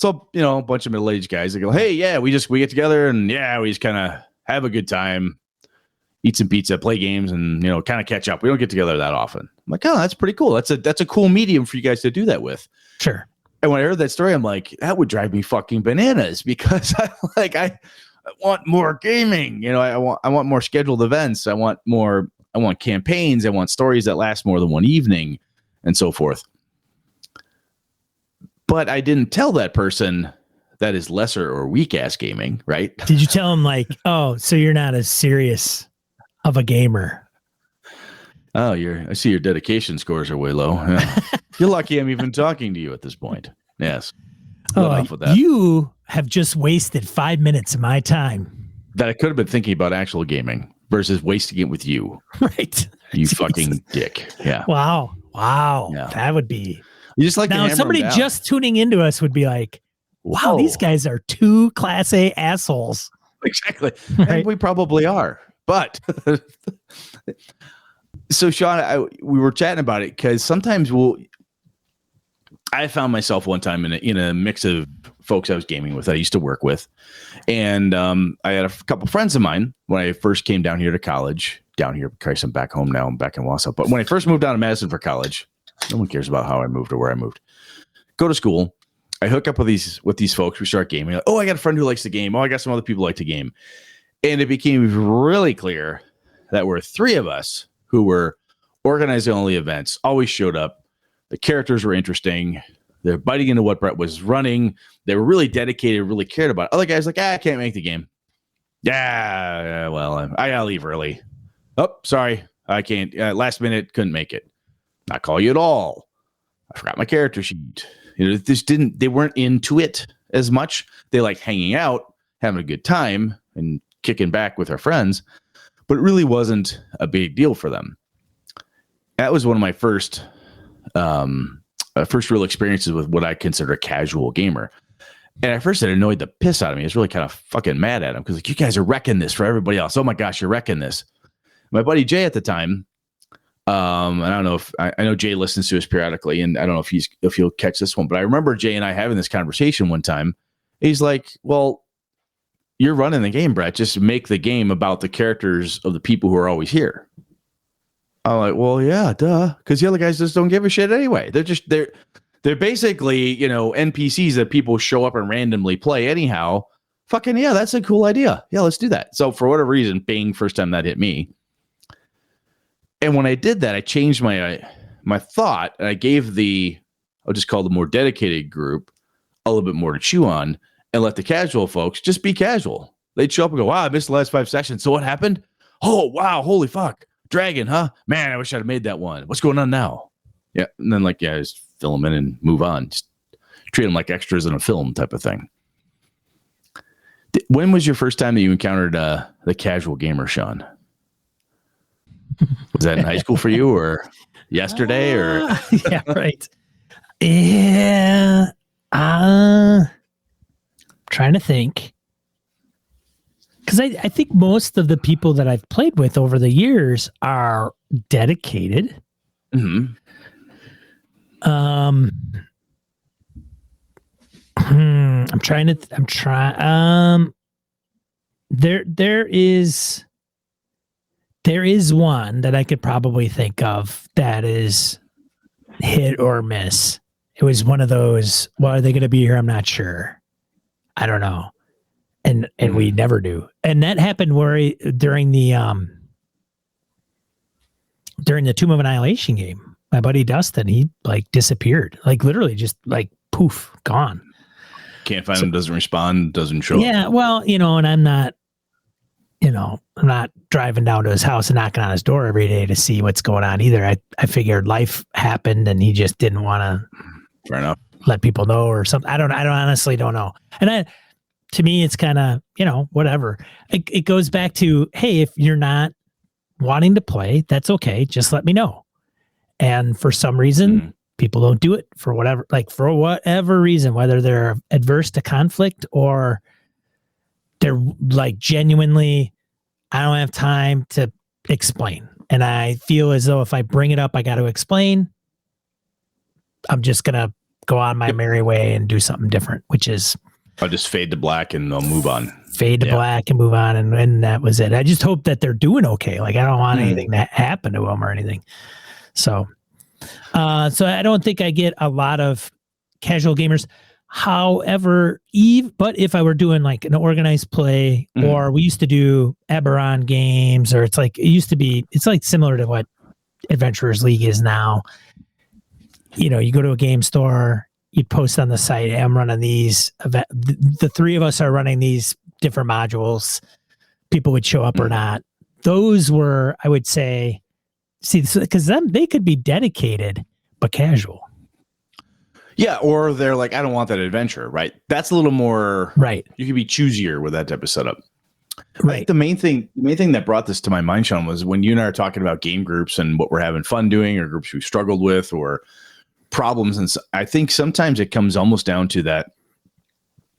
So, a bunch of middle-aged guys, they go, hey, yeah, we get together and we just kind of have a good time, eat some pizza, play games, and, kind of catch up. We don't get together that often. I'm like, oh, that's pretty cool. That's a cool medium for you guys to do that with. Sure. And when I heard that story, I'm like, that would drive me fucking bananas because want more gaming. I want more scheduled events. I want campaigns. I want stories that last more than one evening, and so forth. But I didn't tell that person that is lesser or weak ass gaming, right? Did you tell him like, oh, so you're not as serious of a gamer? Oh, I see your dedication scores are way low. Yeah. You're lucky I'm even talking to you at this point. Yes. Enough with that. You have just wasted 5 minutes of my time. That I could have been thinking about actual gaming versus wasting it with you. Right. You fucking dick. Yeah. Wow. Yeah. That would be. You just like now, somebody just tuning into us would be like, wow, these guys are two Class A assholes. Exactly. Right? And we probably are. But so, Sean, we were chatting about it because sometimes I found myself one time in a mix of folks I was gaming with, I used to work with. And I had a couple friends of mine when I first came down here to college. Down here, Christ, I'm back home now. I'm back in Wausau. But when I first moved down to Madison for college, no one cares about how I moved or where I moved. Go to school. I hook up with these folks. We start gaming. Like, oh, I got a friend who likes to game. Oh, I got some other people who like to game. And it became really clear that we're three of us who were organizing all the events, always showed up. The characters were interesting. They're biting into what Brett was running. They were really dedicated, really cared about it. Other guys like, I can't make the game. Yeah, well, I gotta leave early. Oh, sorry, I can't. Last minute, couldn't make it. Not call you at all. I forgot my character sheet. They weren't into it as much. They like hanging out, having a good time, and kicking back with our friends. But it really wasn't a big deal for them. That was one of my first real experiences with what I consider a casual gamer. And at first it annoyed the piss out of me. I was really kind of fucking mad at him because like, you guys are wrecking this for everybody else. Oh my gosh, you're wrecking this. My buddy Jay at the time, and I don't know if I know Jay listens to us periodically, and I don't know if he'll catch this one, but I remember Jay and I having this conversation one time. He's like, well, you're running the game, Brett. Just make the game about the characters of the people who are always here. I'm like, well, yeah, duh. Because the other guys just don't give a shit anyway. They're basically, NPCs that people show up and randomly play anyhow. Fucking yeah, that's a cool idea. Yeah, let's do that. So for whatever reason, bing, first time that hit me. And when I did that, I changed my thought, and I gave I'll just call the more dedicated group a little bit more to chew on, and let the casual folks just be casual. They'd show up and go, wow, I missed the last 5 sessions. So what happened? Oh, wow, holy fuck. Dragon, huh? Man, I wish I'd have made that one. What's going on now? Yeah, and then just fill them in and move on. Just treat them like extras in a film type of thing. When was your first time that you encountered the casual gamer, Sean? Was that in high school for you, or yesterday, or? Yeah, right. Yeah. Trying to think. Because I think most of the people that I've played with over the years are dedicated. Mm-hmm. There is one that I could probably think of that is hit or miss. It was one of those, well, are they going to be here? I'm not sure. I don't know. And we never do. And that happened during the Tomb of Annihilation game. My buddy Dustin, he like disappeared. Like literally just like poof, gone. Can't find him, doesn't respond, doesn't show up. Yeah, well, and I'm not driving down to his house and knocking on his door every day to see what's going on either. I figured life happened and he just didn't want to fair enough let people know or something. I honestly don't know. And to me, it's kind of, whatever. It goes back to, hey, if you're not wanting to play, that's okay. Just let me know. And for some reason, people don't do it for whatever reason, whether they're adverse to conflict or they're like genuinely, I don't have time to explain. And I feel as though if I bring it up, I got to explain. I'm just going to go on my merry way and do something different, which is I'll just fade to black and I'll move on. Fade to black and move on. And that was it. I just hope that they're doing okay. Like I don't want anything to happen to them or anything. So I don't think I get a lot of casual gamers. However, but if I were doing like an organized play, or we used to do Eberron games, or it's like similar to what Adventurers League is now. You go to a game store, you post on the site, hey, I'm running these the three of us are running these different modules. People would show up or not. Those were, I would say, because then they could be dedicated but casual. Yeah, or they're like, I don't want that adventure, right? That's a little more right. You can be choosier with that type of setup. Right. The main thing that brought this to my mind, Sean, was when you and I are talking about game groups and what we're having fun doing, or groups we struggled with, or problems. And I think sometimes it comes almost down to that.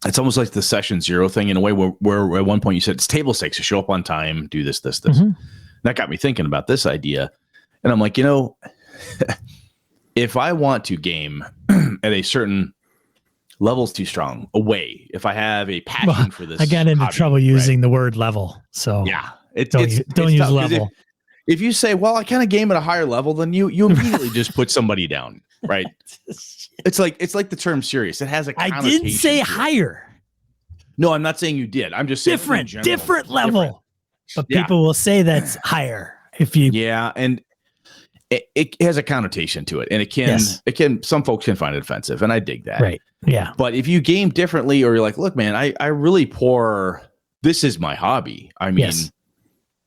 It's almost like the session zero thing in a way where at one point you said it's table stakes, to show up on time, do this. That got me thinking about this idea. And I'm like, if I want to game at a certain level's too strong away, if I have a passion for this, I got into trouble using the word level. So yeah, don't use level. If you say, well, I kind of game at a higher level, then you immediately just put somebody down, right? It's like the term serious. It has a connotation. I didn't say higher. No, I'm not saying you did. I'm just saying different level. But people will say that's higher if you. Yeah, and it has a connotation to it, and it can. Some folks can find it offensive, and I dig that. Right. Yeah. But if you game differently, or you're like, look, man, I really pour. This is my hobby. I mean. Yes.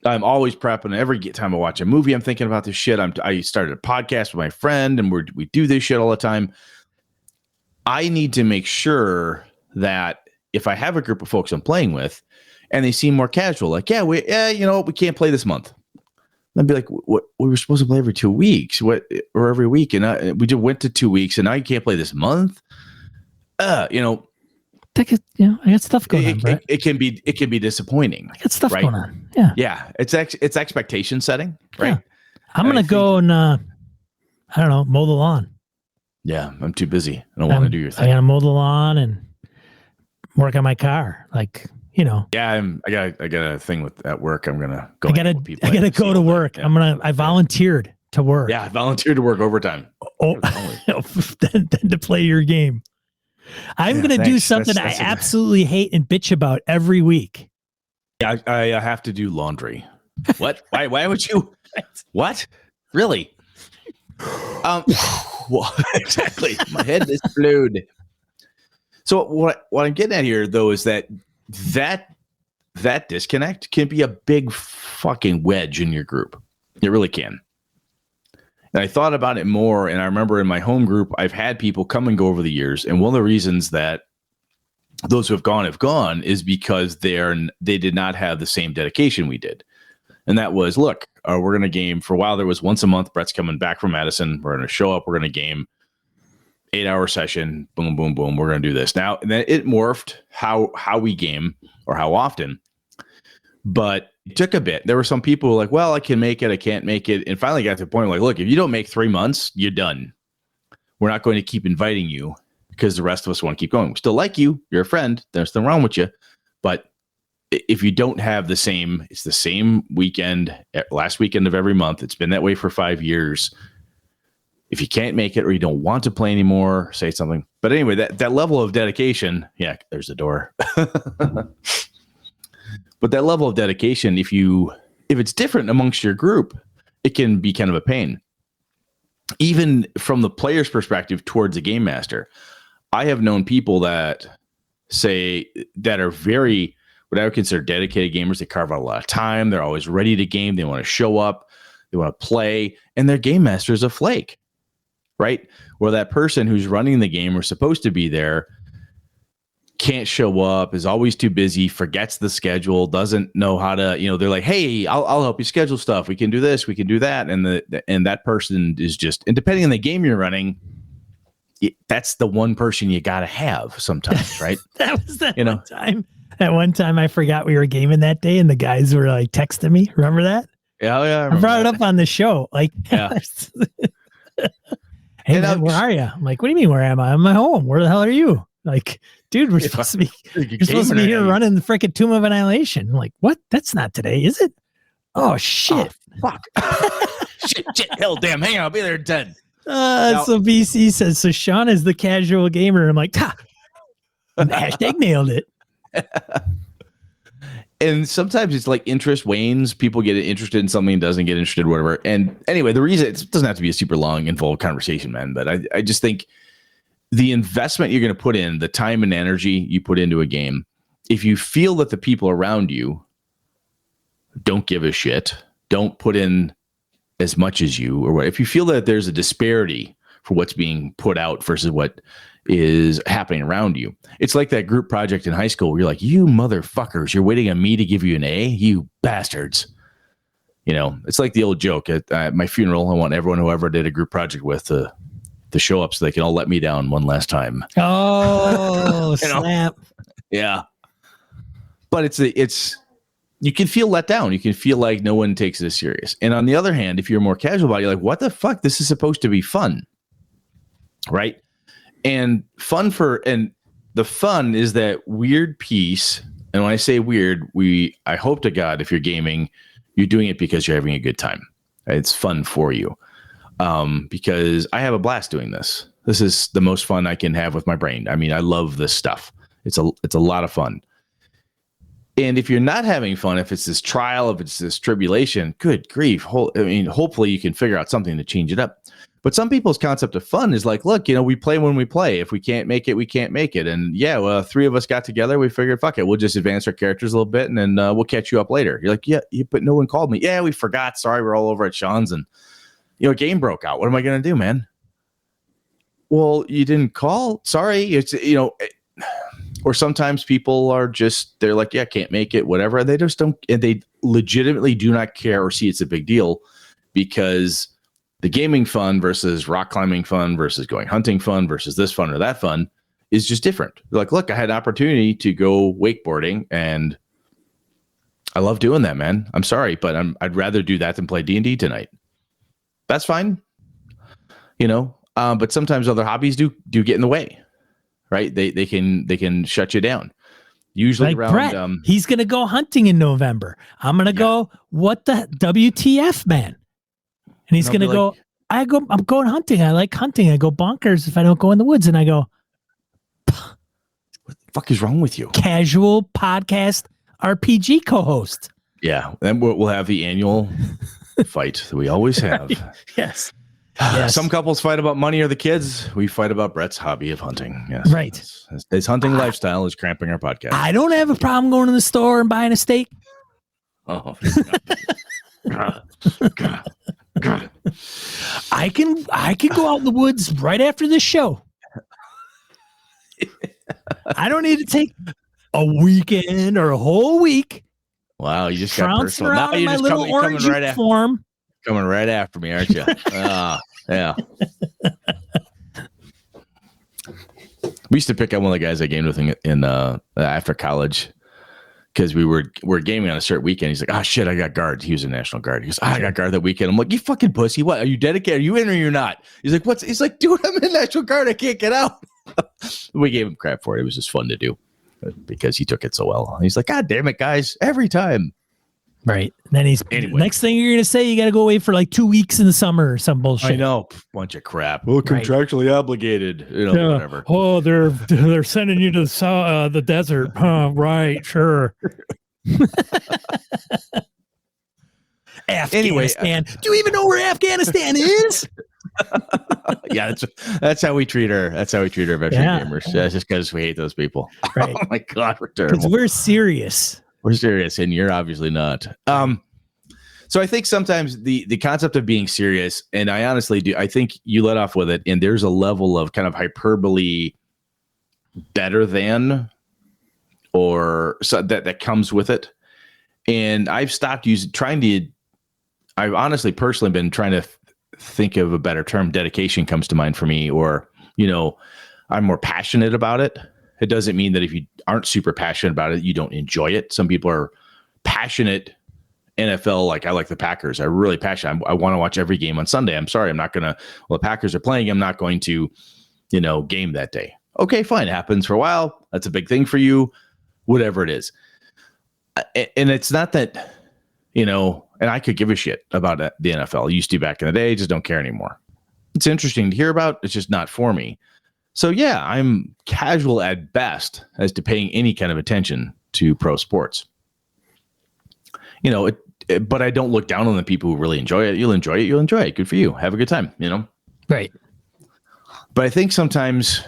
I'm always prepping. Every time I watch a movie, I'm thinking about this shit. I started a podcast with my friend, and we do this shit all the time. I need to make sure that if I have a group of folks I'm playing with, and they seem more casual, like, we can't play this month. I'd be like, what? We were supposed to play every 2 weeks, or every week, and we just went to 2 weeks, and now you can't play this month. I got stuff going on, Brett. It can be disappointing. I got stuff right? going on. Yeah. Yeah. It's expectation setting, right? Yeah. I'm going to go and, I don't know, mow the lawn. Yeah. I'm too busy. I don't want to do your thing. I got to mow the lawn and work on my car. Yeah. I got a thing at work. I'm going to go. I got to go to work. Yeah. I volunteered to work. Yeah. I volunteered to work overtime. Then to play your game. I'm going to do something I absolutely hate and bitch about every week. Yeah, I have to do laundry. What? Why would you? What? Really? Well, exactly. My head is exploded. So what I'm getting at here, though, is that disconnect can be a big fucking wedge in your group. It really can. And I thought about it more, and I remember in my home group, I've had people come and go over the years, and one of the reasons that those who have gone is because they did not have the same dedication we did. And that was, look, we're going to game. For a while, there was once a month. Brett's coming back from Madison. We're going to show up. We're going to game. 8-hour session. Boom, boom, boom. We're going to do this. Now, then it morphed how we game, or how often. But it took a bit. There were some people who were like, well, I can make it, I can't make it. And finally got to the point like, look, if you don't make 3 months, you're done. We're not going to keep inviting you because the rest of us want to keep going. We still like you. You're a friend. There's nothing wrong with you. But if you don't have it's the same weekend, last weekend of every month. It's been that way for 5 years. If you can't make it, or you don't want to play anymore, say something. But anyway, that level of dedication, yeah, there's the door. But that level of dedication, if it's different amongst your group, it can be kind of a pain. Even from the player's perspective towards a game master, I have known people that are very, what I would consider dedicated gamers. They carve out a lot of time. They're always ready to game. They want to show up. They want to play. And their game master is a flake, right? Where that person who's running the game or supposed to be there can't show up, is always too busy, forgets the schedule, doesn't know how to, they're like, hey, I'll help you schedule stuff. We can do this, we can do that. And that person is just, and depending on the game you're running, that's the one person you got to have sometimes, right? That was one time. At one time, I forgot we were gaming that day, and the guys were like texting me. Remember that? Yeah. I brought it up on the show. Like, yeah. Hey, man, where are you? I'm like, what do you mean, where am I? I'm at home. Where the hell are you? Like, dude, you're supposed to be here running the freaking Tomb of Annihilation. I'm like, what? That's not today, is it? Oh, shit. Oh, fuck. shit, hell, damn. Hang on, I'll be there in 10. So BC says, so Sean is the casual gamer. I'm like, Hashtag nailed it. And sometimes it's like interest wanes. People get interested in something, doesn't get interested, whatever. And anyway, the reason it doesn't have to be a super long, involved conversation, man. But I just think the investment you're going to put in, the time and energy you put into a game, if you feel that the people around you don't give a shit, don't put in as much as you, or what, if you feel that there's a disparity for what's being put out versus what is happening around you. It's like that group project in high school where you're like, you motherfuckers, you're waiting on me to give you an A, you bastards. You know, it's like the old joke at my funeral. I want everyone who ever did a group project with to show up so they can all let me down one last time. Oh, snap. Yeah. But it's you can feel let down. You can feel like no one takes this serious. And on the other hand, if you're more casual about it, you're like, what the fuck? This is supposed to be fun. Right? And the fun is that weird piece. And when I say weird, I hope to God, if you're gaming, you're doing it because you're having a good time. It's fun for you. Because I have a blast doing this. This is the most fun I can have with my brain. I mean, I love this stuff. It's a lot of fun. And if you're not having fun, if it's this trial, if it's this tribulation, good grief. Hopefully you can figure out something to change it up. But some people's concept of fun is like, look, we play when we play. If we can't make it, we can't make it. And yeah, well, 3 of us got together. We figured, fuck it. We'll just advance our characters a little bit and then we'll catch you up later. You're like, yeah, but no one called me. Yeah, we forgot. Sorry, we're all over at Sean's and, a game broke out. What am I going to do, man? Well, you didn't call. Sorry. It's, or sometimes people are just, they're like, yeah, can't make it, whatever. They just don't, and they legitimately do not care or see it's a big deal because the gaming fun versus rock climbing fun versus going hunting fun versus this fun or that fun is just different. They're like, look, I had an opportunity to go wakeboarding and I love doing that, man. I'm sorry, but I'd rather do that than play D&D tonight. That's fine. But sometimes other hobbies do get in the way, right? They can shut you down. Usually like around, Brett, he's going to go hunting in November. I'm going to go, what the WTF, man? And he's going to go, I'm going hunting. I like hunting. I go bonkers if I don't go in the woods. And I go, what the fuck is wrong with you? Casual podcast RPG co-host. Yeah. Then we'll have the annual fight that we always have. Yes. Some couples fight about money or the kids. We fight about Brett's hobby of hunting. Yes. Right. His hunting lifestyle is cramping our podcast. I don't have a problem going to the store and buying a steak. Oh, God. I can go out in the woods right after this show. I don't need to take a weekend or a whole week. Wow, you just got personal. Now you're just coming right after. Coming right after me, aren't you? Yeah. We used to pick up one of the guys I gamed with in after college because we're gaming on a certain weekend. He's like, oh shit, I got guard. He was a National Guard. He goes, I got guard that weekend. I'm like, you fucking pussy. What? Are you dedicated? Are you in or you're not? He's like, what's? He's like, dude, I'm in National Guard. I can't get out. We gave him crap for it. It was just fun to do because he took it so well. He's like, God damn it, guys, every time. Right. Then next thing you're gonna say, you got to go away for like 2 weeks in the summer or some bullshit. I know, bunch of crap. Well, contractually obligated, whatever. Oh, they're sending you to the desert. Right, sure. Afghanistan. Do you even know where Afghanistan is? Yeah, that's how we treat our veteran gamers. That's just because we hate those people. Right. Oh my God, we're terrible. Because we're serious. We're serious, and you're obviously not. So I think sometimes the concept of being serious, and I honestly do, I think you let off with it, and there's a level of kind of hyperbole better than, or so that comes with it. And I've stopped I've honestly personally been trying to think of a better term. Dedication comes to mind for me, or, I'm more passionate about it. It doesn't mean that if you aren't super passionate about it, you don't enjoy it. Some people are passionate NFL. Like I like the Packers. I'm really passionate. I want to watch every game on Sunday. I'm sorry. I'm not going to, the Packers are playing. I'm not going to, game that day. Okay, fine. It happens for a while. That's a big thing for you, whatever it is. And it's not that, and I could give a shit about the NFL. I used to back in the day. Just don't care anymore. It's interesting to hear about. It's just not for me. So yeah, I'm casual at best as to paying any kind of attention to pro sports. But I don't look down on the people who really enjoy it. You'll enjoy it. Good for you. Have a good time, Right. But I think sometimes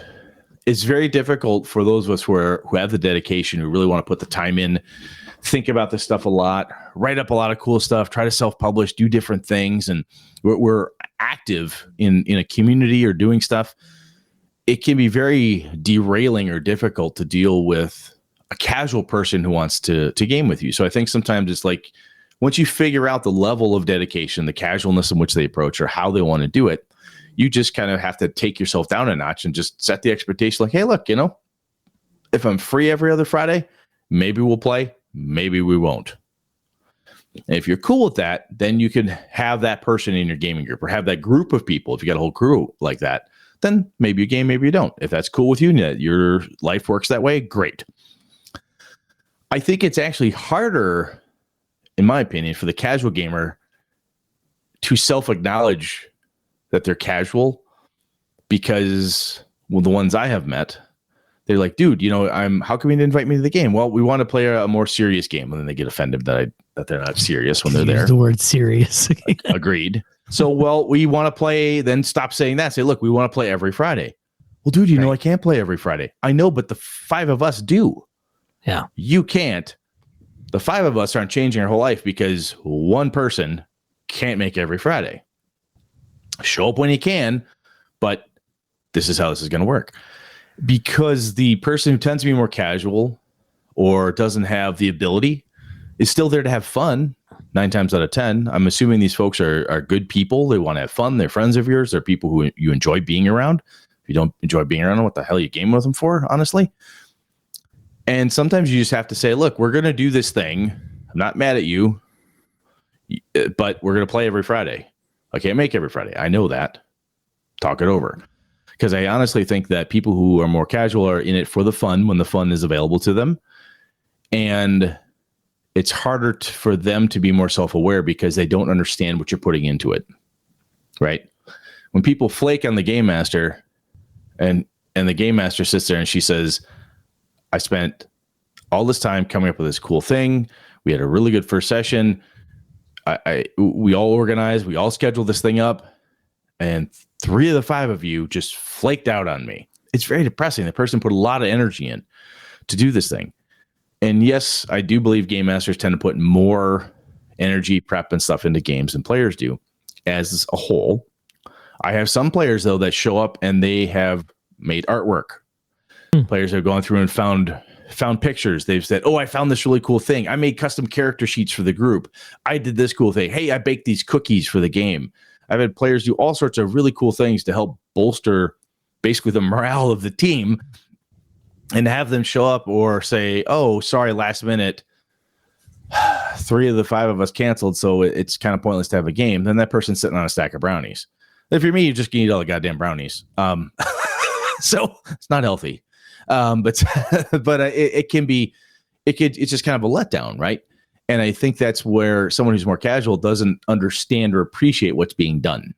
it's very difficult for those of us who have the dedication, who really want to put the time in, think about this stuff a lot, write up a lot of cool stuff, try to self-publish, do different things, and we're active in a community or doing stuff. It can be very derailing or difficult to deal with a casual person who wants to game with you. So I think sometimes it's like, once you figure out the level of dedication, the casualness in which they approach or how they want to do it, you just kind of have to take yourself down a notch and just set the expectation like, hey, look, if I'm free every other Friday, maybe we'll play, maybe we won't. And if you're cool with that, then you can have that person in your gaming group or have that group of people. If you got a whole crew like that, then maybe you game, maybe you don't. If that's cool with you and your life works that way, great. I think it's actually harder, in my opinion, for the casual gamer to self-acknowledge that they're casual, because the ones I have met, they're like, dude, how come you didn't invite me to the game? Well, we want to play a more serious game. And then they get offended that they're not serious when they're there. The word serious. Agreed. So, well, we want to play, then stop saying that. Say, look, we want to play every Friday. Well, dude, you know I can't play every Friday. I know, but the 5 of us do. Yeah. You can't. The 5 of us aren't changing our whole life because one person can't make every Friday. Show up when you can, but this is how this is going to work. Because the person who tends to be more casual or doesn't have the ability is still there to have fun 9 times out of 10. I'm assuming these folks are good people. They want to have fun. They're friends of yours. They're people who you enjoy being around. If you don't enjoy being around them, what the hell are you gaming with them for, honestly? And sometimes you just have to say, look, we're going to do this thing. I'm not mad at you, but we're going to play every Friday. I can't make every Friday. I know that. Talk it over. Because I honestly think that people who are more casual are in it for the fun when the fun is available to them. And it's harder for them to be more self-aware because they don't understand what you're putting into it. Right? When people flake on the game master and the game master sits there and she says, I spent all this time coming up with this cool thing. We had a really good first session. We all organized, we all scheduled this thing up, and 3 of the 5 of you just flaked out on me. It's very depressing. The person put a lot of energy in to do this thing. And yes, I do believe game masters tend to put more energy, prep, and stuff into games than players do as a whole. I have some players, though, that show up and they have made artwork. Players have gone through and found pictures. They've said, oh, I found this really cool thing. I made custom character sheets for the group. I did this cool thing. Hey, I baked these cookies for the game. I've had players do all sorts of really cool things to help bolster basically the morale of the team, and have them show up or say, oh, sorry, last minute, 3 of the 5 of us canceled, so it's kind of pointless to have a game. Then that person's sitting on a stack of brownies. If you're me, you just eat all the goddamn brownies. So it's not healthy. But it can be, it's just kind of a letdown, right? And I think that's where someone who's more casual doesn't understand or appreciate what's being done.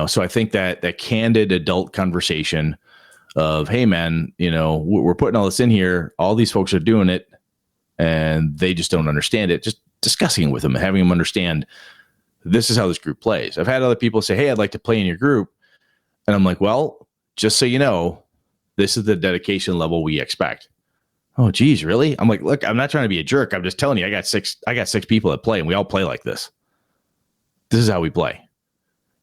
So I think that candid adult conversation of, hey man, we're putting all this in here. All these folks are doing it and they just don't understand it. Just discussing it with them and having them understand this is how this group plays. I've had other people say, hey, I'd like to play in your group. And I'm like, well, just so you know, this is the dedication level we expect. Oh, geez, really? I'm like, look, I'm not trying to be a jerk. I'm just telling you, I got six people that play, and we all play like this. This is how we play.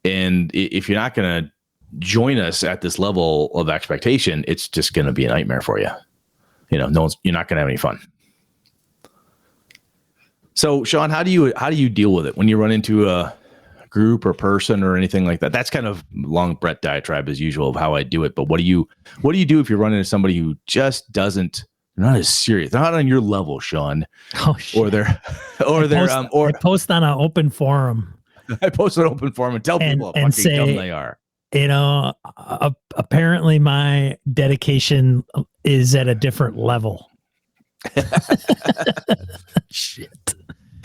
And if you're not going to join us at this level of expectation, it's just going to be a nightmare for you. You're not going to have any fun. So, Sean, how do you deal with it when you run into a group or person or anything like that? That's kind of long Brett diatribe as usual of how I do it. But what do you do if you run into somebody who just doesn't? They're not as serious. They're not on your level, Sean. Oh shit. I post on an open forum. I post an open forum and tell people how fucking dumb they are. Apparently my dedication is at a different level. Shit.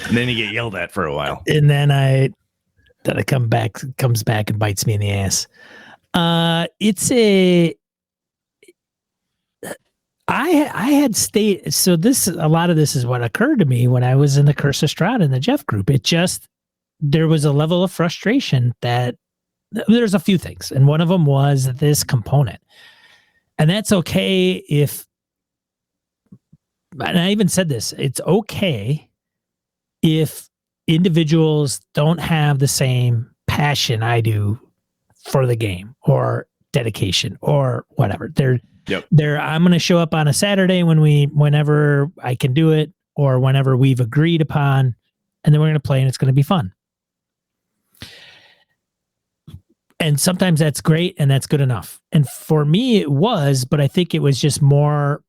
And then you get yelled at for a while. And then it comes back and bites me in the ass. It's a. I had stayed. So a lot of this is what occurred to me when I was in the Curse of Strahd in the Jeff group. There was a level of frustration that there's a few things, and one of them was this component, and that's okay if. And I even said this. It's okay if individuals don't have the same passion I do for the game or dedication or whatever. I'm going to show up on a Saturday whenever I can do it or whenever we've agreed upon, and then we're going to play and it's going to be fun. And sometimes that's great and that's good enough. And for me it was, but I think it was just more,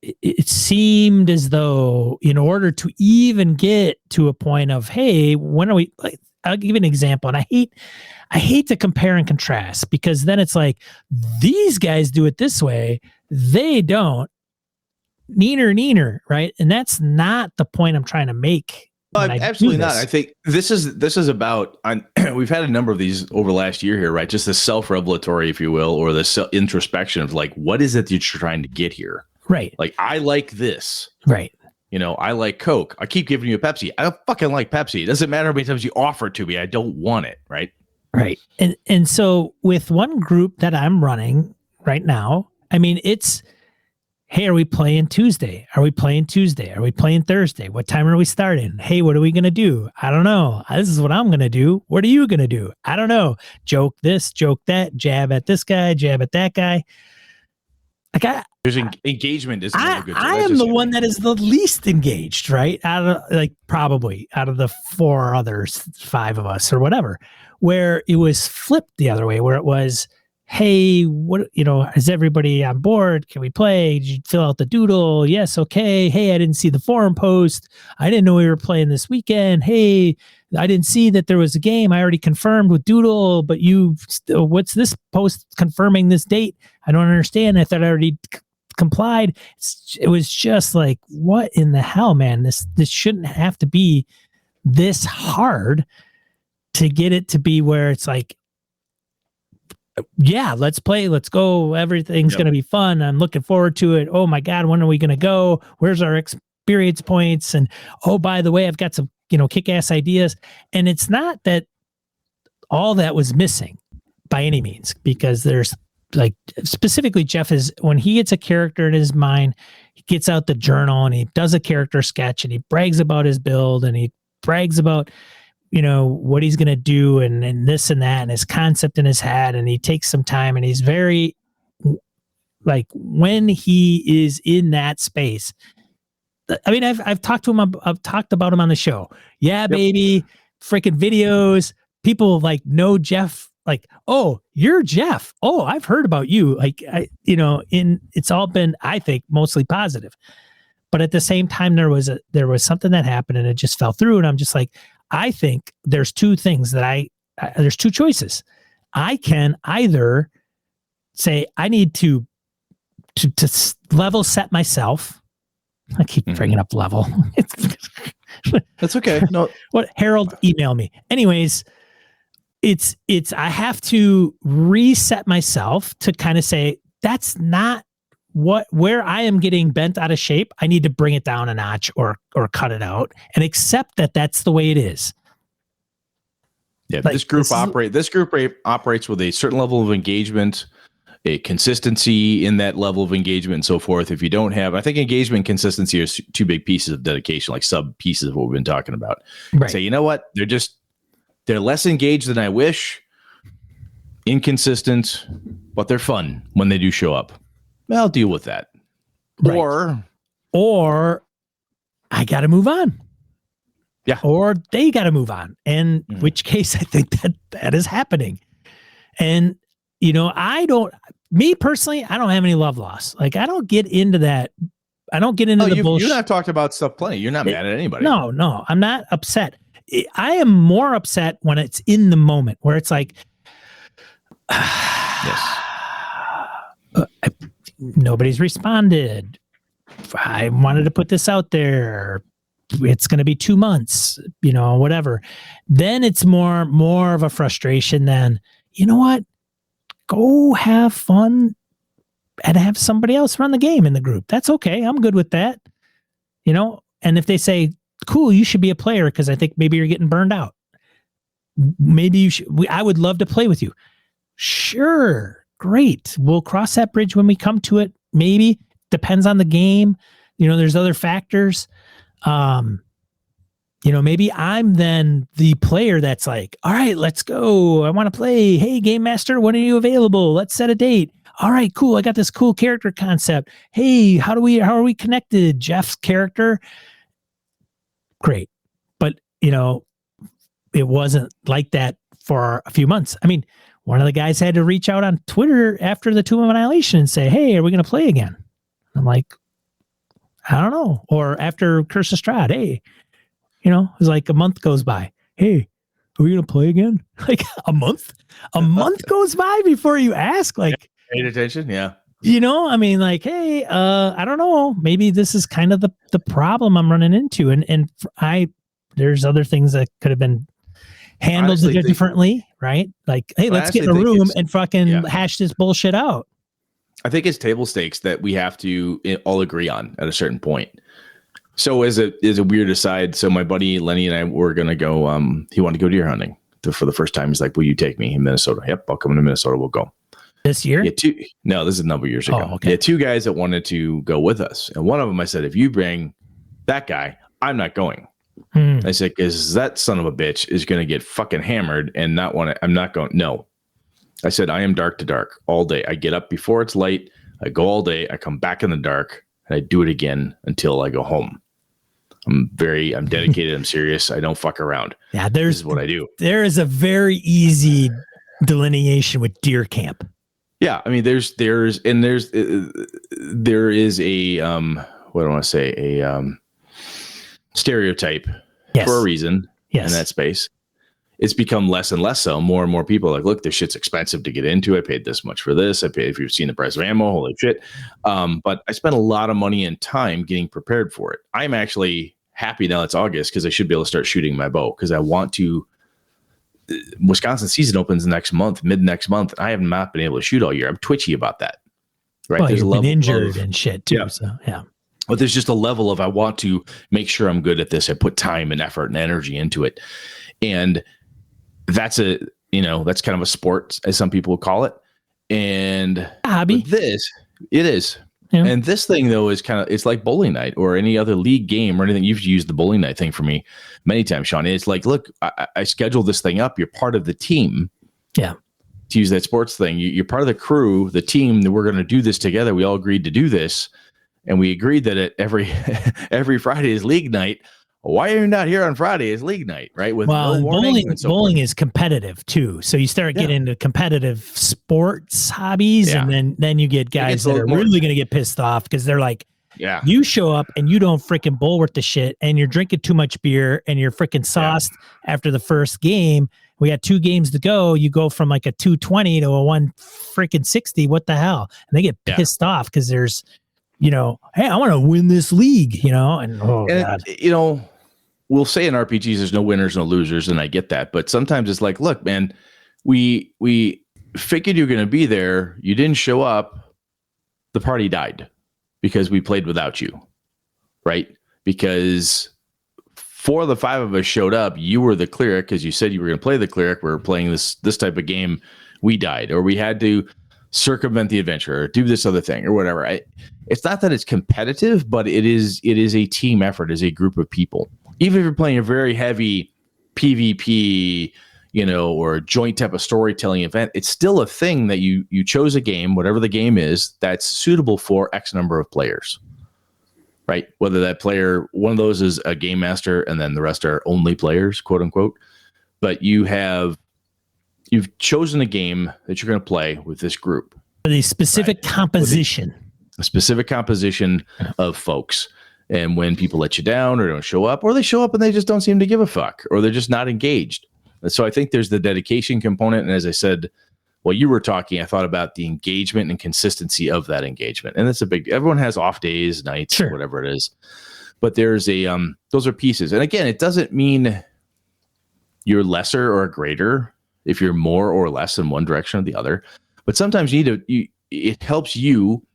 it seemed as though in order to even get to a point of, hey, when are we, like, I'll give you an example. And I hate to compare and contrast because then it's like, these guys do it this way. They don't. Neener, right? And that's not the point I'm trying to make. Absolutely not. I think this is about, we've had a number of these over the last year here, right? Just the self-revelatory, if you will, or the introspection of like, what is it that you're trying to get here? Right. Like, I like this. Right. I like Coke. I keep giving you a Pepsi. I don't fucking like Pepsi. It doesn't matter how many times you offer it to me. I don't want it. Right. Right. And so with one group that I'm running right now, I mean, it's, hey, are we playing Tuesday? Are we playing Tuesday? Are we playing Thursday? What time are we starting? Hey, what are we going to do? I don't know. This is what I'm going to do. What are you going to do? I don't know. Joke this, joke that, jab at this guy, jab at that guy. There's engagement. I am the one that is the least engaged, right? Probably out of the 4 others, 5 of us or whatever, where it was flipped the other way, where it was, hey, what, is everybody on board? Can we play? Did you fill out the doodle? Yes. Okay. Hey, I didn't see the forum post. I didn't know we were playing this weekend. Hey, I didn't see that there was a game. I already confirmed with Doodle, but what's this post confirming this date? I don't understand. I thought I already complied. It was just like, what in the hell, man? This shouldn't have to be this hard to get it to be where it's like, yeah, let's play, let's go. Everything's going to be fun. I'm looking forward to it. Oh my God, when are we going to go? Where's our experience points? And oh, by the way, I've got some, kick-ass ideas. And it's not that all that was missing by any means, because there's like, specifically Jeff is, when he gets a character in his mind, he gets out the journal and he does a character sketch and he brags about his build and he brags about, what he's going to do and this and that and his concept in his head. And he takes some time and he's very, like, when he is in that space, I mean, I've talked to him. I've talked about him on the show. Yeah, baby, freaking videos. People like know Jeff. Like, oh, you're Jeff. Oh, I've heard about you. Like, it's all been, I think, mostly positive. But at the same time, there was something that happened and it just fell through. And I'm just like, I think there's 2 things that there's 2 choices. I can either say I need to level set myself. I keep bringing up level. That's okay. No, what Harold email me. Anyways, it's I have to reset myself to kind of say that's not where I am getting bent out of shape. I need to bring it down a notch or cut it out and accept that that's the way it is. Yeah, like, this group operates with a certain level of engagement, a consistency in that level of engagement and so forth. If you don't have, I think engagement and consistency are 2 big pieces of dedication, like sub pieces of what we've been talking about. Right. Say, you know what? They're less engaged than I wish, inconsistent, but they're fun when they do show up. I'll deal with that. Right. Or I got to move on. Yeah. Or they got to move on. And which case I think that is happening. And, me personally, I don't have any love loss. Like, I don't get into that. I don't get into the bullshit. You're not talked about stuff plenty. You're not mad at anybody. No, I'm not upset. I am more upset when it's in the moment where it's like, yes. Nobody's responded. I wanted to put this out there. It's going to be 2 months, whatever. Then it's more of a frustration than, you know what? go have fun and have somebody else run the game in the group. That's okay. I'm good with that. And if they say, cool, you should be a player because I think maybe you're getting burned out. Maybe you should. I would love to play with you. Sure. Great. We'll cross that bridge when we come to it. Maybe. Depends on the game. There's other factors. Maybe I'm then the player that's like, all right, let's go. I want to play. Hey, Game Master, when are you available? Let's set a date. All right, cool. I got this cool character concept. Hey, how are we connected? Jeff's character. Great. But, it wasn't like that for a few months. I mean, one of the guys had to reach out on Twitter after the Tomb of Annihilation and say, hey, are we going to play again? I'm like, I don't know. Or after Curse of Strahd, hey, it was like a month goes by. Hey, are we going to play again? Like a month? A month goes by before you ask, like, paid attention. Yeah. I mean, like, hey, I don't know. Maybe this is kind of the problem I'm running into. And there's other things that could have been handled differently, right? Like, hey, let's get in a room and fucking hash this bullshit out. I think it's table stakes that we have to all agree on at a certain point. So as a weird aside, so my buddy Lenny and I were going to go, he wanted to go deer hunting for the first time. He's like, will you take me in Minnesota? Yep, I'll come to Minnesota. We'll go. This year? Yeah, no, this is a number of years ago. Oh, okay. Yeah, 2 guys that wanted to go with us. And one of them, I said, if you bring that guy, I'm not going. I said, because that son of a bitch is going to get fucking hammered and not want to, I'm not going. No. I said, I am dark to dark all day. I get up before it's light. I go all day. I come back in the dark and I do it again until I go home. I'm dedicated. I'm serious. I don't fuck around. Yeah. This is what I do. There is a very easy delineation with deer camp. Yeah. I mean, there is a, what do I want to say? A, stereotype for a reason in that space. It's become less and less so. More and more people are like, look, this shit's expensive to get into. I paid this much for this. I paid, if you've seen the price of ammo, holy shit. But I spent a lot of money and time getting prepared for it. I'm actually happy now it's August because I should be able to start shooting my bow because I want to. Wisconsin season opens mid next month. I have not been able to shoot all year. I'm twitchy about that. Right. Well, you've been injured and shit too. Yeah. So yeah. But there's just a level of I want to make sure I'm good at this. I put time and effort and energy into it. And that's that's kind of a sport, as some people would call it. And hobby. It is. Yeah. And this thing, though, is it's like bowling night or any other league game or anything. You've used the bowling night thing for me many times, Sean. It's like, look, I scheduled this thing up. You're part of the team. Yeah. To use that sports thing, you're part of the crew, the team, that we're going to do this together. We all agreed to do this. And we agreed that every Friday is league night. Why are you not here on Friday is league night, right? With bowling is competitive too. So you start getting into competitive sports hobbies, and then you get guys that are really going to get pissed off because they're like, you show up and you don't freaking bowl worth the shit, and you're drinking too much beer, and you're freaking sauced after the first game. We got 2 games to go. You go from like a 220 to a 160. What the hell? And they get pissed off because there's, hey, I want to win this league, and God. We'll say in RPGs, there's no winners, no losers. And I get that. But sometimes it's like, look, man, we figured you're going to be there. You didn't show up. The party died because we played without you. Right. Because 4 of the 5 of us showed up. You were the cleric because you said you were going to play the cleric. We were playing this type of game. We died, or we had to circumvent the adventure or do this other thing or whatever. It's not that it's competitive, but it is a team effort as a group of people. Even if you're playing a very heavy PvP, or joint type of storytelling event, it's still a thing that you chose a game, whatever the game is, that's suitable for X number of players, right? Whether that player, one of those is a game master and then the rest are only players, quote unquote. But you've chosen a game that you're going to play with this group. The specific composition. A specific composition of folks. And when people let you down or don't show up, or they show up and they just don't seem to give a fuck, or they're just not engaged. And so I think there's the dedication component. And as I said, while you were talking, I thought about the engagement and consistency of that engagement. And that's everyone has off days, nights, whatever it is. But there's those are pieces. And again, it doesn't mean you're lesser or greater if you're more or less in one direction or the other. But sometimes it helps you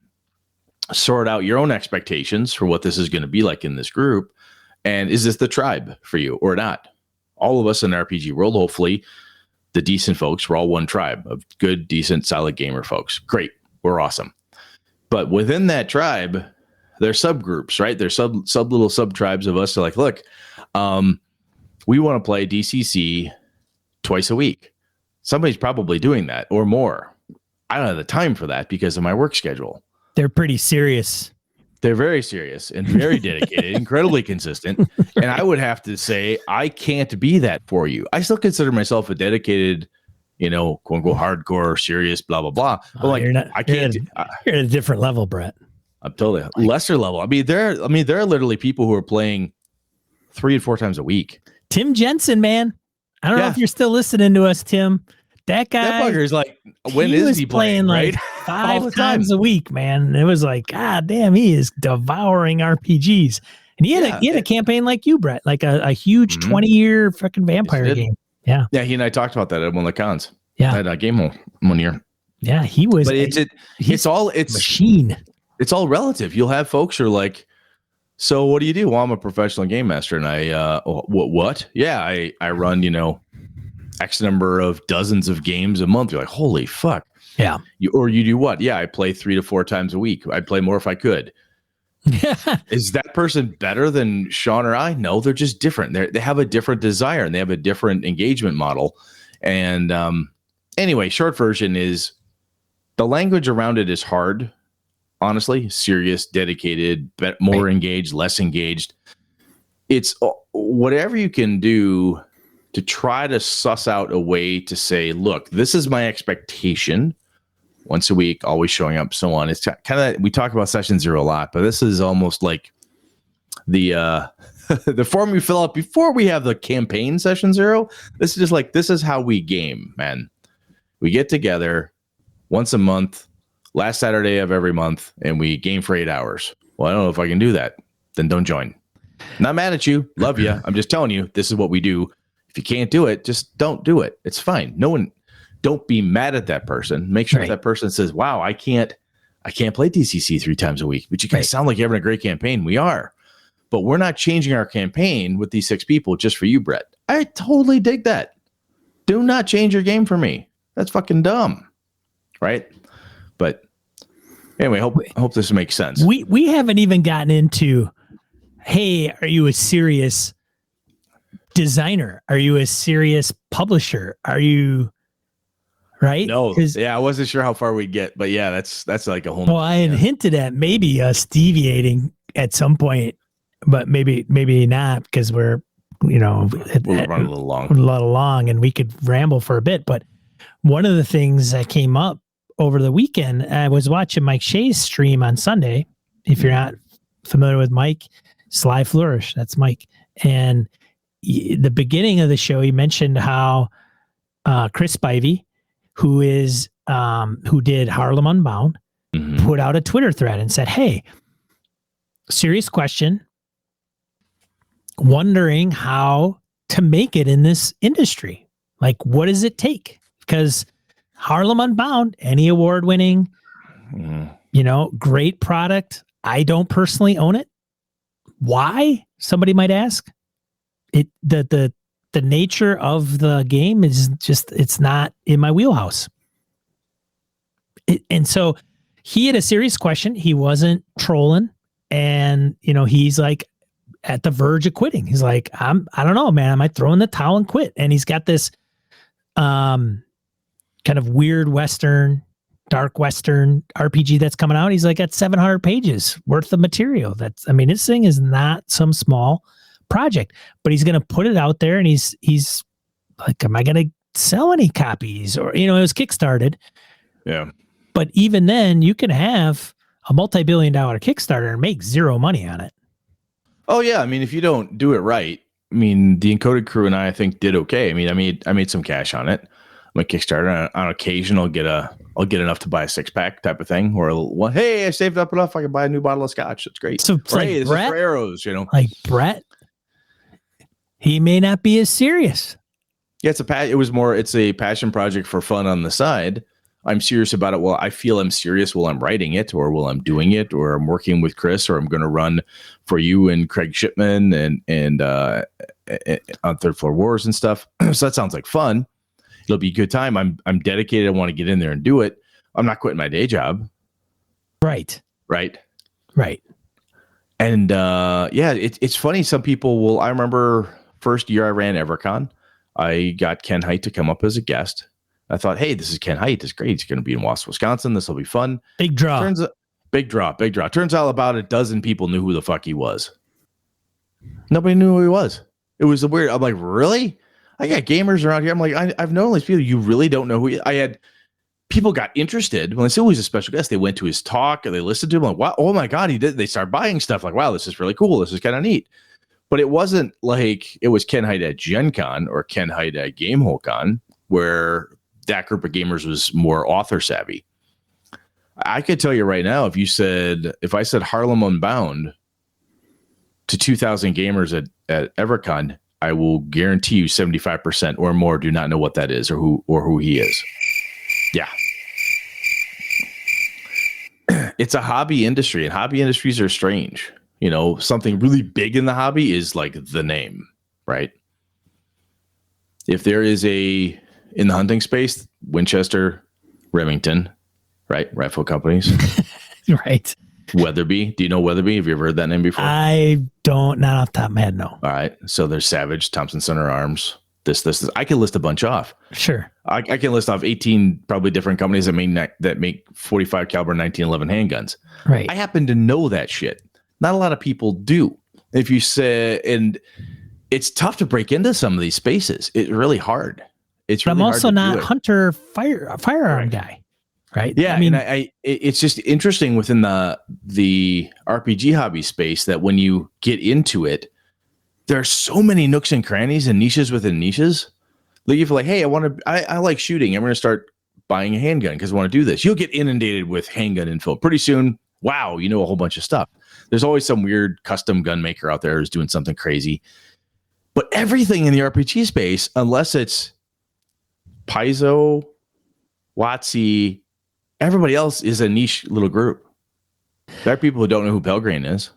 sort out your own expectations for what this is going to be like in this group. And is this the tribe for you or not? All of us in the RPG world, hopefully the decent folks, we're all one tribe of good, decent, solid gamer folks. Great. We're awesome. But within that tribe, there's subgroups, right? There's sub little sub tribes of us. So like, look, we want to play DCC twice a week. Somebody's probably doing that or more. I don't have the time for that because of my work schedule. They're pretty serious. They're very serious and very dedicated, incredibly consistent. And I would have to say, I can't be that for you. I still consider myself a dedicated, quote unquote, hardcore, serious, blah, blah, blah. But I can't. You're at a different level, Brett. I'm totally lesser level. I mean, there are literally people who are playing 3 and 4 times a week. Tim Jensen, man. I don't know if you're still listening to us, Tim. That guy. That bugger's like, when is he playing like right? 5 times a week, man. And it was like, God damn, he is devouring RPGs. And he had a campaign like you, Brett, like a huge 20-year freaking vampire game. Yeah. Yeah, he and I talked about that at one of the cons. Yeah. At Gamehole one year. Yeah, he was. But it's machine. It's all relative. You'll have folks who are like, so what do you do? Well, I'm a professional game master, and I what? Yeah, I run, X number of dozens of games a month. You're like, holy fuck. Yeah. You do what? Yeah, I play 3 to 4 times a week. I'd play more if I could. Is that person better than Sean or I? No, they're just different. They have a different desire and they have a different engagement model. And anyway, short version is the language around it is hard. Honestly, serious, dedicated, more engaged, less engaged. It's whatever you can do to try to suss out a way to say, look, this is my expectation. Once a week, always showing up, so on. It's kind of, we talk about session 0 a lot, but this is almost like the the form we fill out before we have the campaign session 0. This is just like, this is how we game, man. We get together once a month, last Saturday of every month, and we game for 8 hours. Well, I don't know if I can do that. Then don't join. Not mad at you. Love you. I'm just telling you, this is what we do. If you can't do it, just don't do it. It's fine. Don't be mad at that person. Make sure that person says, wow, I can't play DCC 3 times a week, but you guys sound like you're having a great campaign. We are, but we're not changing our campaign with these 6 people just for you, Brett. I totally dig that. Do not change your game for me. That's fucking dumb. Right. But anyway, hope this makes sense. We haven't even gotten into, hey, are you a serious designer? Are you a serious publisher? Are you right? No, I wasn't sure how far we'd get, but yeah, that's like a whole. Well, I had hinted at maybe us deviating at some point, but maybe not, because we're running a little long, and we could ramble for a bit. But one of the things that came up over the weekend, I was watching Mike Shea's stream on Sunday. If you're not familiar with Mike, Sly Flourish, that's Mike. And the beginning of the show, he mentioned how Chris Spivey, who did Harlem Unbound, put out a Twitter thread and said, hey, serious question, wondering how to make it in this industry. Like, what does it take? Because Harlem Unbound, any award-winning, great product. I don't personally own it. Why? Somebody might ask. The nature of the game is just, it's not in my wheelhouse. And so he had a serious question. He wasn't trolling, and he's like at the verge of quitting. He's like, I don't know, man. I might throw in the towel and quit. And he's got this kind of weird Western, dark Western RPG that's coming out. He's like at 700 pages worth of material. This thing is not some small project, but he's going to put it out there, and he's like, am I going to sell any copies? Or, it was Kickstarted. Yeah. But even then, you can have a multi-billion-dollar Kickstarter and make 0 money on it. Oh yeah. If you don't do it right, the Encoded crew and I think did okay. I made some cash on it. My Kickstarter on occasion, I'll get enough to buy a 6-pack type of thing, or hey, I saved up enough, I can buy a new bottle of scotch. That's great. So it's hey, this is for arrows, Like Brett, he may not be as serious. Yeah, it's a passion project for fun on the side. I'm serious about it. Well, I feel I'm serious while I'm writing it, or while I'm doing it, or I'm working with Chris, or I'm going to run for you and Craig Shipman and on Third Floor Wars and stuff. So that sounds like fun. It'll be a good time. I'm dedicated. I want to get in there and do it. I'm not quitting my day job. Right. And it's funny. Some people will. I remember first year I ran EverCon, I got Ken Hite to come up as a guest. I thought, hey, this is Ken Hite. This is great. He's going to be in Wausau, Wisconsin. This will be fun. Big draw. Big draw. Turns out about a dozen people knew who the fuck he was. Nobody knew who he was. It was weird. I'm like, really? I got gamers around here. I'm like, I've known these people. You really don't know who I had. People got interested when I said, oh, he's a special guest. They went to his talk and they listened to him. Like, wow, oh my God, he did. They started buying stuff. Like, wow, this is really cool. This is kind of neat. But it wasn't like it was Ken Hite at Gen Con or Ken Hite at Gamehole Con, where that group of gamers was more author savvy. I could tell you right now, if I said Harlem Unbound to 2,000 gamers at EverCon, I will guarantee you 75% or more do not know what that is or who he is. Yeah. It's a hobby industry, and hobby industries are strange. You know, something really big in the hobby is like the name, right? If there is in the hunting space, Winchester, Remington, right? Rifle companies. Right. Weatherby. Do you know Weatherby? Have you ever heard that name before? I don't, not off the top of my head, no. All right. So there's Savage, Thompson Center Arms. This. I can list a bunch off. Sure. I can list off 18 probably different companies that make 45 caliber 1911 handguns. Right. I happen to know that shit. Not a lot of people do. If you say, and it's tough to break into some of these spaces. It's really hard. It's really I'm also hard to not do it. hunter firearm guy. Right. Yeah. I mean, and it's just interesting within the RPG hobby space that when you get into it, there are so many nooks and crannies and niches within niches. Like if you're like, hey, I like shooting. I'm going to start buying a handgun because I want to do this. You'll get inundated with handgun info pretty soon. Wow. You know a whole bunch of stuff. There's always some weird custom gun maker out there who's doing something crazy. But everything in the RPG space, unless it's Paizo, WotC, everybody else is a niche little group. There are people who don't know who Pelgrane is.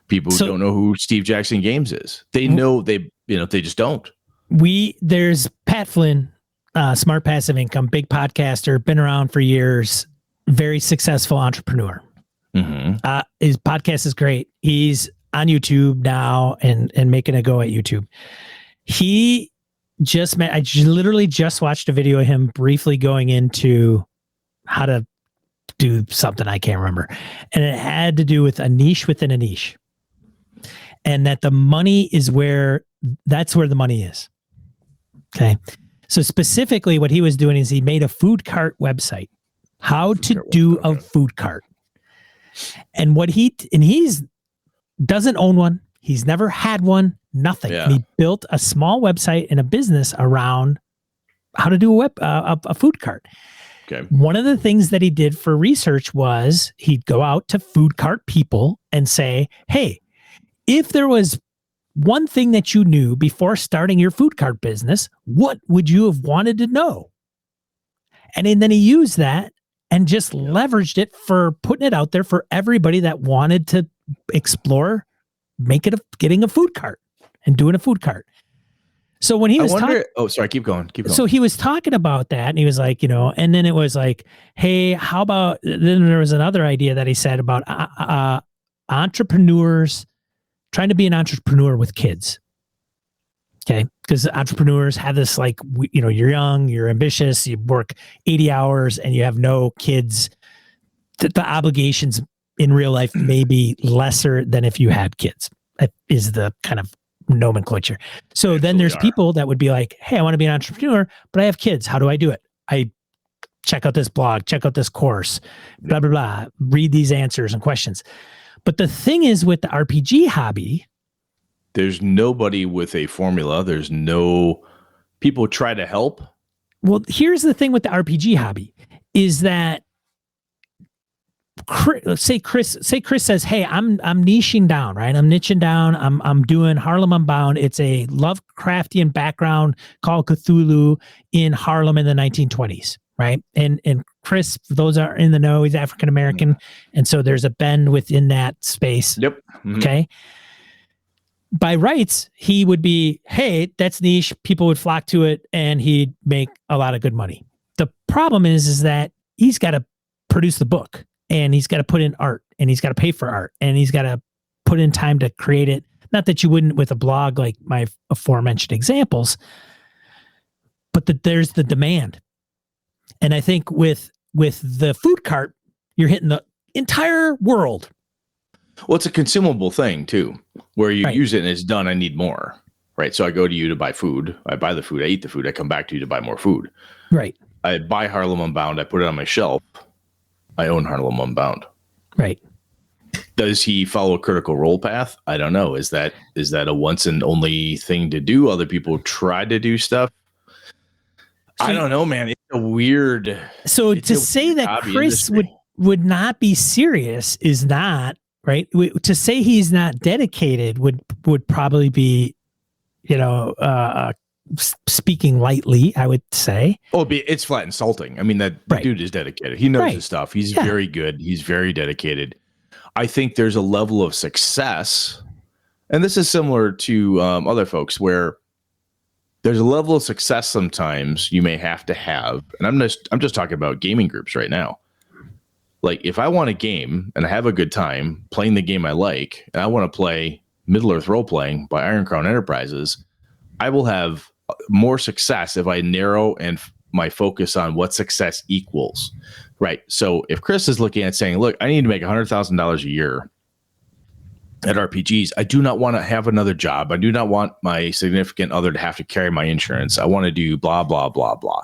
People who don't know who Steve Jackson Games is. They know they just don't. There's Pat Flynn, Smart Passive Income, big podcaster, been around for years, very successful entrepreneur. Mm-hmm. His podcast is great. He's on YouTube now and making a go at YouTube. I literally just watched a video of him briefly going into how to do something I can't remember. And it had to do with a niche within a niche. And that the money is that's where the money is. Okay. So specifically what he was doing is he made a food cart website, how to do a food cart. And he's doesn't own one. He's never had one, nothing. Yeah. And he built a small website and a business around how to do a food cart. Okay. One of the things that he did for research was he'd go out to food cart people and say, hey, if there was one thing that you knew before starting your food cart business, what would you have wanted to know? And then he used that and just leveraged it for putting it out there for everybody that wanted to explore, getting a food cart and doing a food cart. So when he was keep going. So he was talking about that and he was like, and then it was like, hey, how about, then there was another idea that he said about entrepreneurs trying to be an entrepreneur with kids. Okay. Because entrepreneurs have this like, you're young, you're ambitious, you work 80 hours and you have no kids. The obligations in real life may be lesser than if you had kids. That is the kind of nomenclature. So then there's people that would be like, hey, I want to be an entrepreneur, but I have kids. How do I do it? I check out this blog, check out this course, blah, blah, blah, read these answers and questions. But the thing is with the RPG hobby, there's nobody with a formula. There's no people try to help. Well, here's the thing with the RPG hobby is that say Chris says, hey, I'm niching down, right? I'm niching down. I'm doing Harlem Unbound. It's a Lovecraftian background called Cthulhu in Harlem in the 1920s, right? And Chris, for those are in the know, he's African American, and so there's a bend within that space. Yep. Mm-hmm. Okay. By rights, he would be, hey, that's niche. People would flock to it, and he'd make a lot of good money. The problem is that he's got to produce the book, and he's got to put in art, and he's got to pay for art, and he's got to put in time to create it. Not that you wouldn't with a blog like my aforementioned examples, but there's the demand. And I think with the food cart, you're hitting the entire world. Well, it's a consumable thing too, where you Right. use it and it's done. I need more, right? So I go to you to buy food. I buy the food. I eat the food. I come back to you to buy more food. Right. I buy Harlem Unbound. I put it on my shelf. I own Harlem Unbound. Right. Does he follow a Critical Role path? I don't know. Is that a once and only thing to do? Other people try to do stuff. I don't know, man. It's a weird. So to say that Chris would not be serious is not right. To say he's not dedicated would probably be, speaking lightly, I would say. Oh, it's flat insulting. I mean, that dude is dedicated. He knows his stuff. He's very good. He's very dedicated. I think there's a level of success, and this is similar to other folks where there's a level of success sometimes you may have to have. And I'm just talking about gaming groups right now. Like if I want a game and I have a good time playing the game I like, and I want to play Middle-earth role-playing by Iron Crown Enterprises, I will have more success if I narrow and my focus on what success equals. Right. So if Chris is looking at saying, look, I need to make $100,000 a year at RPGs, I do not want to have another job. I do not want my significant other to have to carry my insurance. I want to do blah, blah, blah, blah.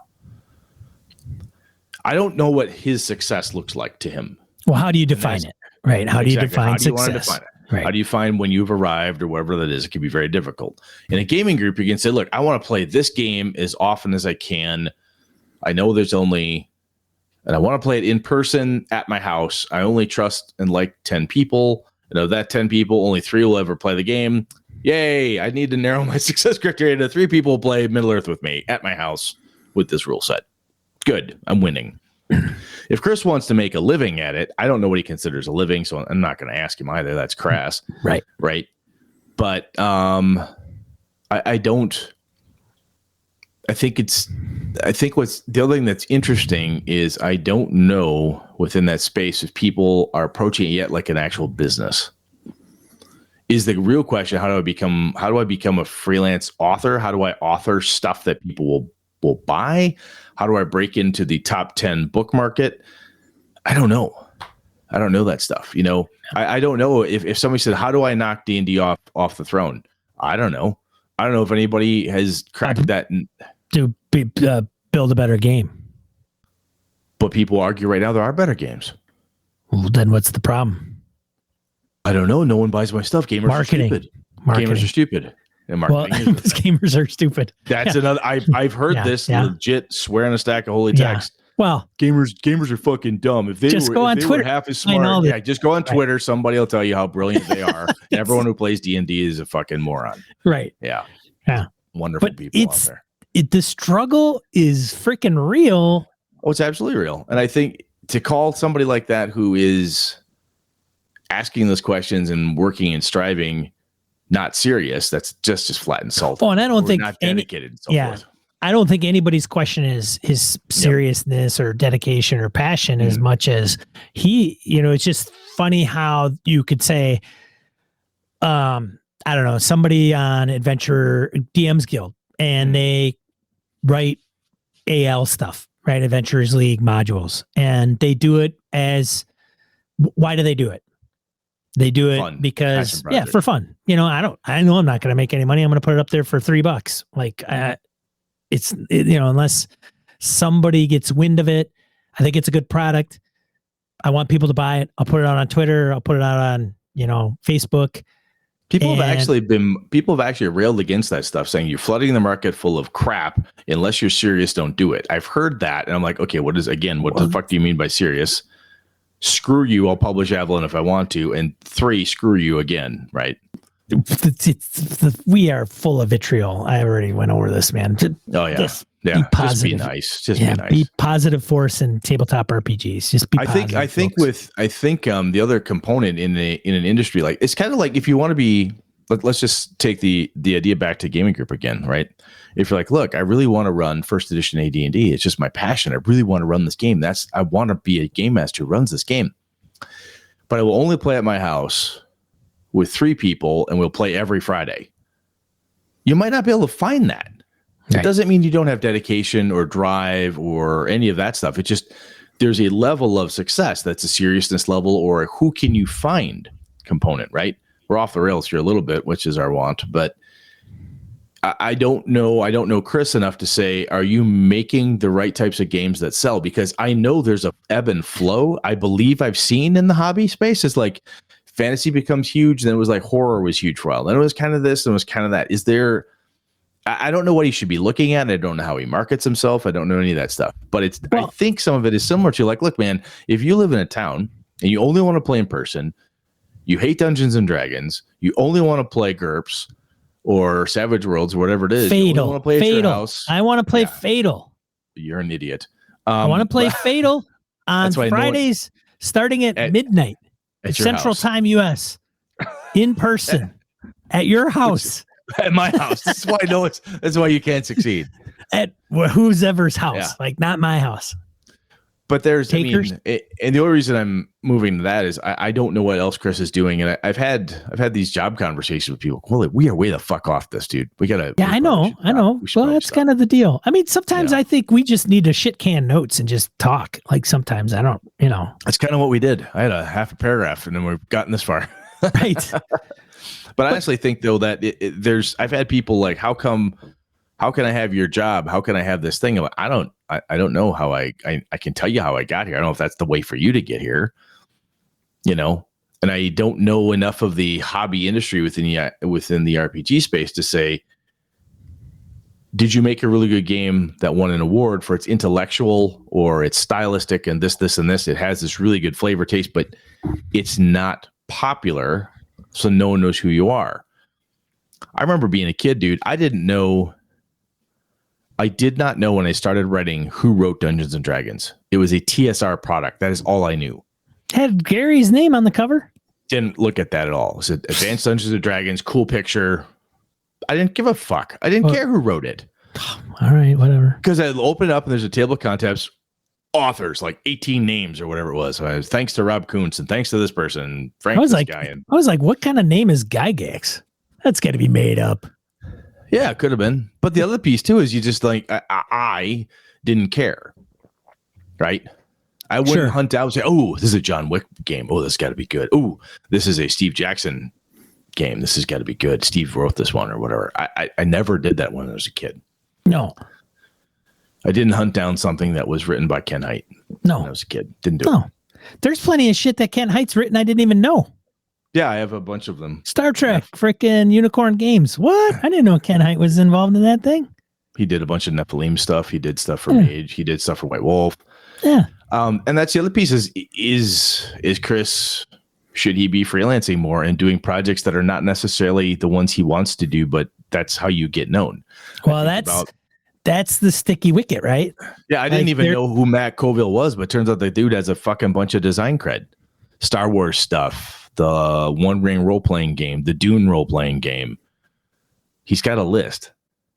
I don't know what his success looks like to him. Well, how do you define it? Right. How do you define success? Right. How do you find when you've arrived or whatever that is? It can be very difficult. In a gaming group, you can say, look, I want to play this game as often as I can. I know and I want to play it in person at my house. I only trust and like 10 people. And of that 10 people, only 3 will ever play the game. Yay. I need to narrow my success criteria to 3 people play Middle-earth with me at my house with this rule set. Good. I'm winning. If Chris wants to make a living at it, I don't know what he considers a living, so I'm not going to ask him either. That's crass. Right. Right. But I don't. I think what's the other thing that's interesting is I don't know within that space if people are approaching it yet like an actual business. Is the real question, how do I become a freelance author? How do I author stuff that people will buy? How do I break into the top 10 book market? I don't know. I don't know that stuff. I don't know if somebody said, how do I knock D&D off the throne? I don't know. I don't know if anybody has cracked that. To build a better game. But people argue right now there are better games. Well, then what's the problem? I don't know. No one buys my stuff. Gamers are stupid. Gamers are stupid. And marketing gamers are stupid. That's another. I've heard this legit swear on a stack of holy text. Well, gamers are fucking dumb. If they go on Twitter. Were half as smart, just go on Twitter. Somebody will tell you how brilliant they are. And everyone who plays D&D is a fucking moron. Right. Yeah. Yeah. Wonderful people out there. The struggle is freaking real. Oh, it's absolutely real. And I think to call somebody like that who is asking those questions and working and striving not serious, that's just flat insulting. Oh, and I don't think not dedicated and so forth. I don't think anybody's question is his seriousness or dedication or passion as much as it's just funny how you could say, I don't know, somebody on Adventure DMs Guild and they write AL stuff, right? Adventurers League modules. And they do it why do they do it? They do it fun. Because for fun. I know I'm not going to make any money. I'm going to put it up there for $3. Like unless somebody gets wind of it, I think it's a good product. I want people to buy it. I'll put it out on Twitter. I'll put it out on, Facebook. People have actually railed against that stuff, saying you're flooding the market full of crap. Unless you're serious, don't do it. I've heard that. And I'm like, okay, what the fuck do you mean by serious? Screw you. I'll publish Avalon if I want to. And 3, screw you again. Right. We are full of vitriol. I already went over this, man. Oh yeah. Yeah, be just positive. be nice. Just Yeah, be nice. be positive force in tabletop RPGs. Just be positive. I think the other component in an industry like it's kind of like if you want to be let's just take the idea back to gaming group again, right? If you're like, look, I really want to run first edition AD&D. It's just my passion. I really want to run this game. I want to be a game master who runs this game. But I will only play at my house with 3 people and we'll play every Friday. You might not be able to find that. It doesn't mean you don't have dedication or drive or any of that stuff. It just there's a level of success that's a seriousness level or a who can you find component, right? We're off the rails here a little bit, which is our want, but I don't know. I don't know Chris enough to say, are you making the right types of games that sell? Because I know there's a ebb and flow. I believe I've seen in the hobby space is like fantasy becomes huge. Then it was like horror was huge for a while. Then it was kind of this and it was kind of that. Is there, I don't know what he should be looking at. I don't know how he markets himself. I don't know any of that stuff, but I think some of it is similar to like, look, man, if you live in a town and you only want to play in person, you hate Dungeons and Dragons, you only want to play GURPS or Savage Worlds or whatever it is. Fatal. You want to play at your house. I want to play Fatal. You're an idiot. I want to play Fatal on Fridays starting at midnight at Central Time US in person at your house. At my house. That's why I know that's why you can't succeed. At whoever's house, like not my house. But there's, and the only reason I'm moving to that is I don't know what else Chris is doing, and I've had these job conversations with people. Well, we are way the fuck off this, dude. We gotta. Yeah, I know. Well, that's kind of the deal. I mean, sometimes I think we just need to shit can notes and just talk. Like sometimes I don't, That's kind of what we did. I had a half a paragraph, and then we've gotten this far. Right. But I honestly think though that I've had people like, how can I have your job? How can I have this thing? I don't know how I can tell you how I got here. I don't know if that's the way for you to get here, and I don't know enough of the hobby industry within the RPG space to say, did you make a really good game that won an award for its intellectual or its stylistic and this, and this? It has this really good flavor taste, but it's not popular. So no one knows who you are. I remember being a kid, dude. I did not know when I started writing who wrote Dungeons and Dragons. It was a TSR product. That is all I knew. Had Gary's name on the cover? Didn't look at that at all. It said Advanced Dungeons and Dragons, cool picture. I didn't give a fuck. I didn't care who wrote it. All right, whatever. Because I opened it up and there's a table of contents, authors, like 18 names or whatever it was. So thanks to Rob Kuntz and thanks to this person, Frank. I was like, what kind of name is Gygax? That's got to be made up. Yeah, it could have been. But the other piece too is you just like I didn't care, right? I wouldn't hunt down and say, "Oh, this is a John Wick game. Oh, this got to be good. Oh, this is a Steve Jackson game. This has got to be good. Steve wrote this one or whatever." I never did that when I was a kid. No, I didn't hunt down something that was written by Ken Hite. No, when I was a kid. Didn't do it. There's plenty of shit that Ken Hite's written I didn't even know. Yeah, I have a bunch of them. Star Trek, freaking Unicorn Games. What? I didn't know Ken Hite was involved in that thing. He did a bunch of Nephilim stuff. He did stuff for Mage. He did stuff for White Wolf. Yeah. And that's the other piece is Chris, should he be freelancing more and doing projects that are not necessarily the ones he wants to do, but that's how you get known. Well, that's the sticky wicket, right? Yeah, I didn't even know who Matt Colville was, but turns out the dude has a fucking bunch of design cred. Star Wars stuff, the One Ring role-playing game, the Dune role-playing game. He's got a list.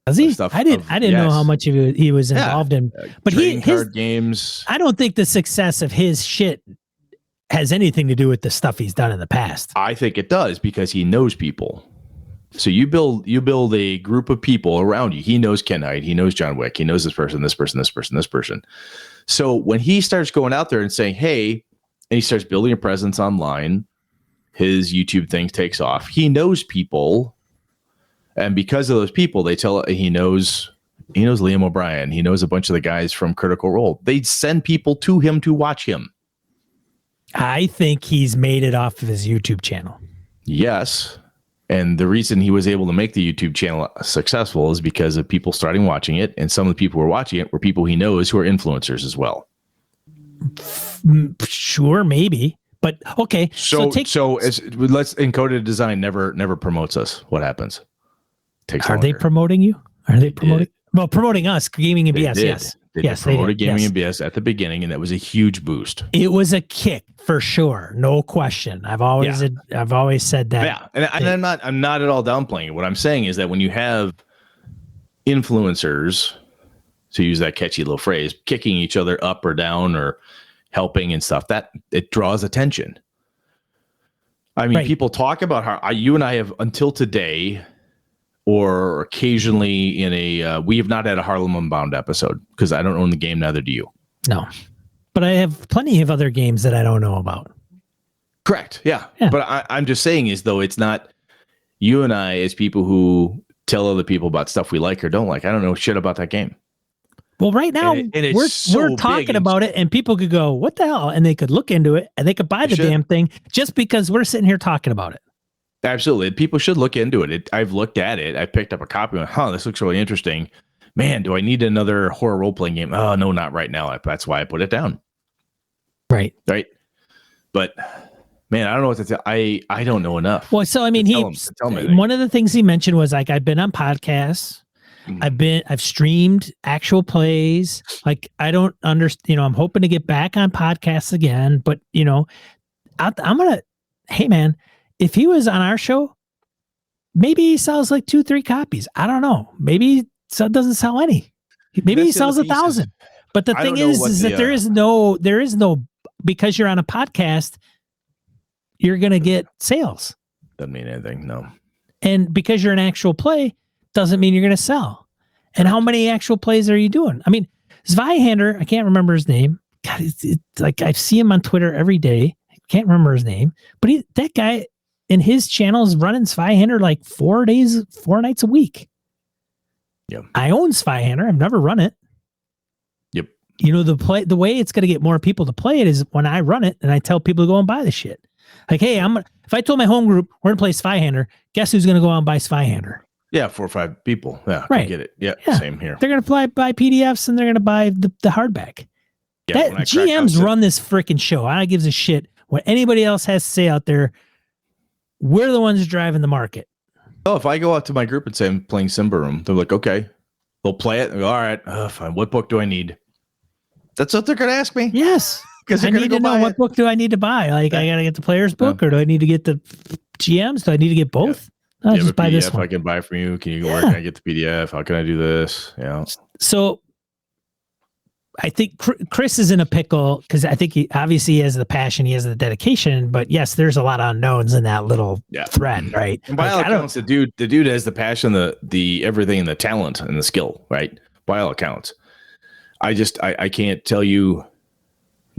Does he? I didn't know how much of it he was involved in. But his games. I don't think the success of his shit has anything to do with the stuff he's done in the past. I think it does because he knows people. So you build a group of people around you. He knows Ken Hite. He knows John Wick. He knows this person, this person, this person, this person. So when he starts going out there and saying, "Hey," and he starts building a presence online, his YouTube thing takes off. He knows people. And because of those people, he knows Liam O'Brien. He knows a bunch of the guys from Critical Role. They send people to him to watch him. I think he's made it off of his YouTube channel. Yes. And the reason he was able to make the YouTube channel successful is because of people starting watching it. And some of the people who are watching it were people he knows who are influencers as well. Sure, maybe. But okay. So let's Encoded Design never promotes us. What happens? Are they promoting you? Are they promoting? Well, promoting us, Gaming and They BS, did. yes. They Yes, they promoted did, Gaming yes. and BS at the beginning, and that was a huge boost. It was a kick for sure, no question. I've always said that. Yeah, and I'm not at all downplaying it. What I'm saying is that when you have influencers, to use that catchy little phrase, kicking each other up or down or helping and stuff, that it draws attention. I mean, people talk about how you and I have until today, or occasionally in we have not had a Harlem Unbound episode because I don't own the game, neither do you. No, but I have plenty of other games that I don't know about. Correct. Yeah. But I'm just saying is, though, it's not you and I as people who tell other people about stuff we like or don't like. I don't know shit about that game. Well, right now we're talking about it, and people could go, "What the hell?" and they could look into it, and they could buy the damn thing just because we're sitting here talking about it. Absolutely, people should look into it. I've looked at it. I picked up a copy. And went, this looks really interesting. Man, do I need another horror role playing game? Oh no, not right now. That's why I put it down. Right. But man, I don't know what to tell. I don't know enough. Well, so I mean, one of the things he mentioned was like, I've been on podcasts. I've streamed actual plays. Like, I don't understand, I'm hoping to get back on podcasts again, but hey man, if he was on our show, maybe he sells like 2-3 copies. I don't know. Maybe he doesn't sell any. Maybe he sells 1,000. But the thing is that there is no, because you're on a podcast, you're going to get sales. Doesn't mean anything. No. And because you're an actual play, doesn't mean you're going to sell. And how many actual plays are you doing? I mean, Zweihander, I can't remember his name. God, it's like I see him on Twitter every day. I can't remember his name, but that guy in his channel is running Zweihander like 4 nights a week. Yep. I own Zweihander. I've never run it. Yep. The way it's going to get more people to play it is when I run it and I tell people to go and buy the shit. Like, hey, if I told my home group we're gonna play Zweihander, guess who's gonna go out and buy Zweihander? Yeah, 4 or 5 people. Yeah, right. I get it. Yeah, same here. They're gonna buy PDFs and they're gonna buy the hardback. Yeah, GMs run this freaking show. I don't give a shit what anybody else has to say out there. We're the ones driving the market. Oh, if I go out to my group and say I'm playing Simba Room, they're like, okay, they'll play it. Go, all right, fine. What book do I need? That's what they're gonna ask me. Yes. Because I need to know what book do I need to buy. Like, I got to get the player's book, or do I need to get the GMs? Do I need to get both? Yeah. Just buy this one. I can buy from you. Where can I get the PDF? How can I do this? Yeah. So I think Chris is in a pickle because I think he obviously has the passion, he has the dedication, but yes, there's a lot of unknowns in that little thread, right? And by all accounts, the dude has the passion, the everything, and the talent and the skill, right? By all accounts. I can't tell you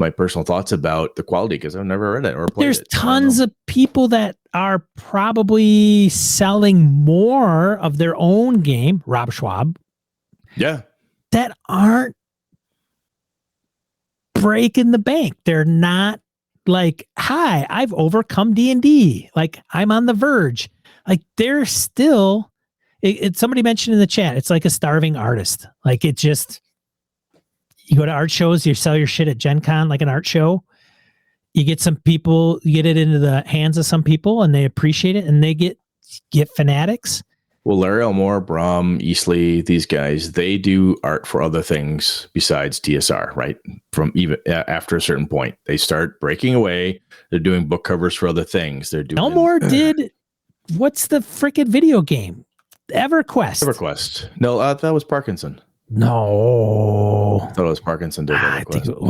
my personal thoughts about the quality because I've never read it or played it. There's tons of people that are probably selling more of their own game, Rob Schwab. Yeah. That aren't breaking the bank. They're not like, hi, I've overcome D&D. Like, I'm on the verge. Like, they're still, somebody mentioned in the chat, it's like a starving artist. Like, it just, you go to art shows, you sell your shit at Gen Con, like an art show. You get some people, you get it into the hands of some people and they appreciate it and they get fanatics. Well, Larry Elmore, Brom, Eastley, these guys, they do art for other things besides TSR, right? From even after a certain point, they start breaking away. They're doing book covers for other things. They're doing. Elmore did, what's the freaking video game? EverQuest. No, that was Parkinson. No, I thought it was Parkinson did I think, could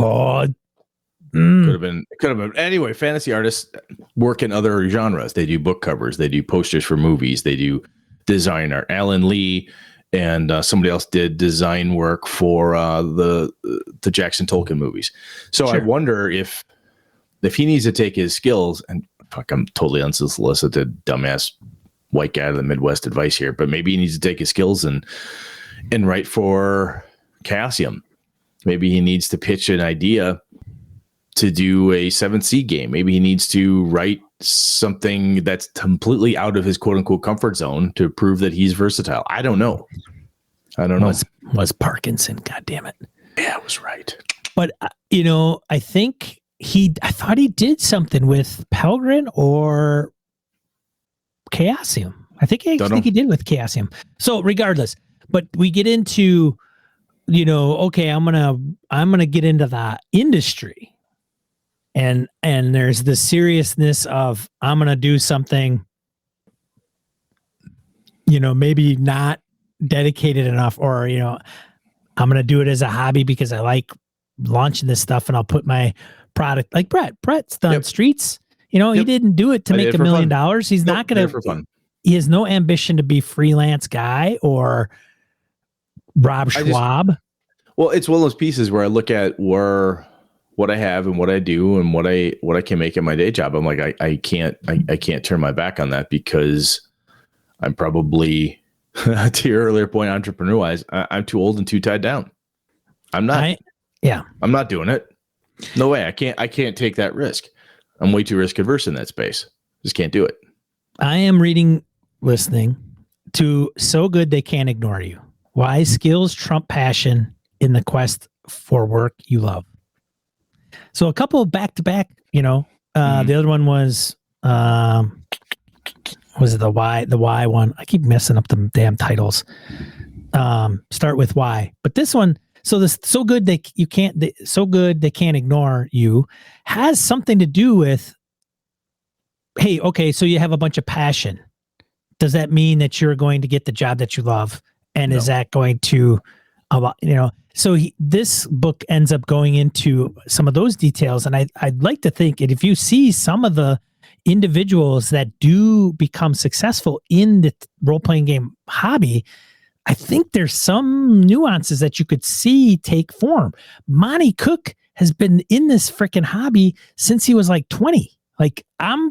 have been. Anyway, fantasy artists work in other genres. They do book covers. They do posters for movies. They do design art. Alan Lee and somebody else did design work for the Jackson Tolkien movies. So sure. I wonder if he needs to take his skills and I'm totally unsolicited, dumbass white guy of the Midwest advice here, but maybe he needs to take his skills and write for Chaosium. Maybe he needs to pitch an idea to do a 7th Sea game. Maybe he needs to write something that's completely out of his quote unquote comfort zone to prove that he's versatile. I don't know. Was Parkinson, God damn it. Yeah, it was right. But I think I thought he did something with Pelgrin or Chaosium. I think he did with Chaosium. So regardless, but we get into, okay, I'm gonna get into the industry, and there's the seriousness of I'm gonna do something, maybe not dedicated enough, or I'm gonna do it as a hobby because I like launching this stuff, and I'll put my product like Brett's done Streets. He didn't do it to make $1 million. He's not gonna for fun. He has no ambition to be freelance guy or Rob Schwab. It's one of those pieces where I look at what I have and what I do and what I can make in my day job. I'm like, I can't turn my back on that because I'm probably, to your earlier point, entrepreneur-wise, I'm too old and too tied down. I'm not. I'm not doing it. No way. I can't take that risk. I'm way too risk averse in that space. Just can't do it. I am listening to So Good They Can't Ignore You. Why skills trump passion in the quest for work you love. So a couple of back-to-back, the other one was it the why one? I keep messing up the damn titles. Start with why. But this one, so good they can't ignore you has something to do with, hey, okay, so you have a bunch of passion. Does that mean that you're going to get the job that you love? And is that going to, so this book ends up going into some of those details. And I'd like to think that if you see some of the individuals that do become successful in the role-playing game hobby, I think there's some nuances that you could see take form. Monty Cook has been in this freaking hobby since he was like 20. Like I'm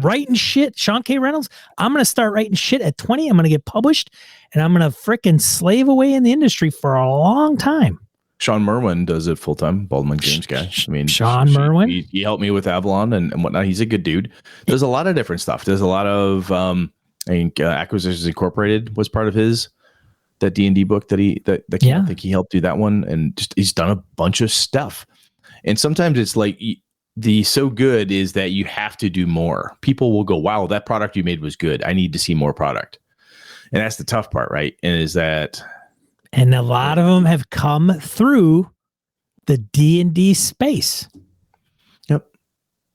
writing shit. Sean K. Reynolds, I'm going to start writing shit at 20. I'm going to get published and I'm going to freaking slave away in the industry for a long time. Sean Merwin does it full-time, Baldwin Games guy. I mean, Sean Merwin, he helped me with Avalon and whatnot. He's a good dude. There's a lot of different stuff. There's a lot of, I think Acquisitions Incorporated was part of that D&D book that I think he helped do that one. And just, he's done a bunch of stuff. And sometimes it's like, the so good is that you have to do more. People will go, wow, that product you made was good. I need to see more product. And that's the tough part, right? And is that... And a lot of them have come through the D&D space. Yep.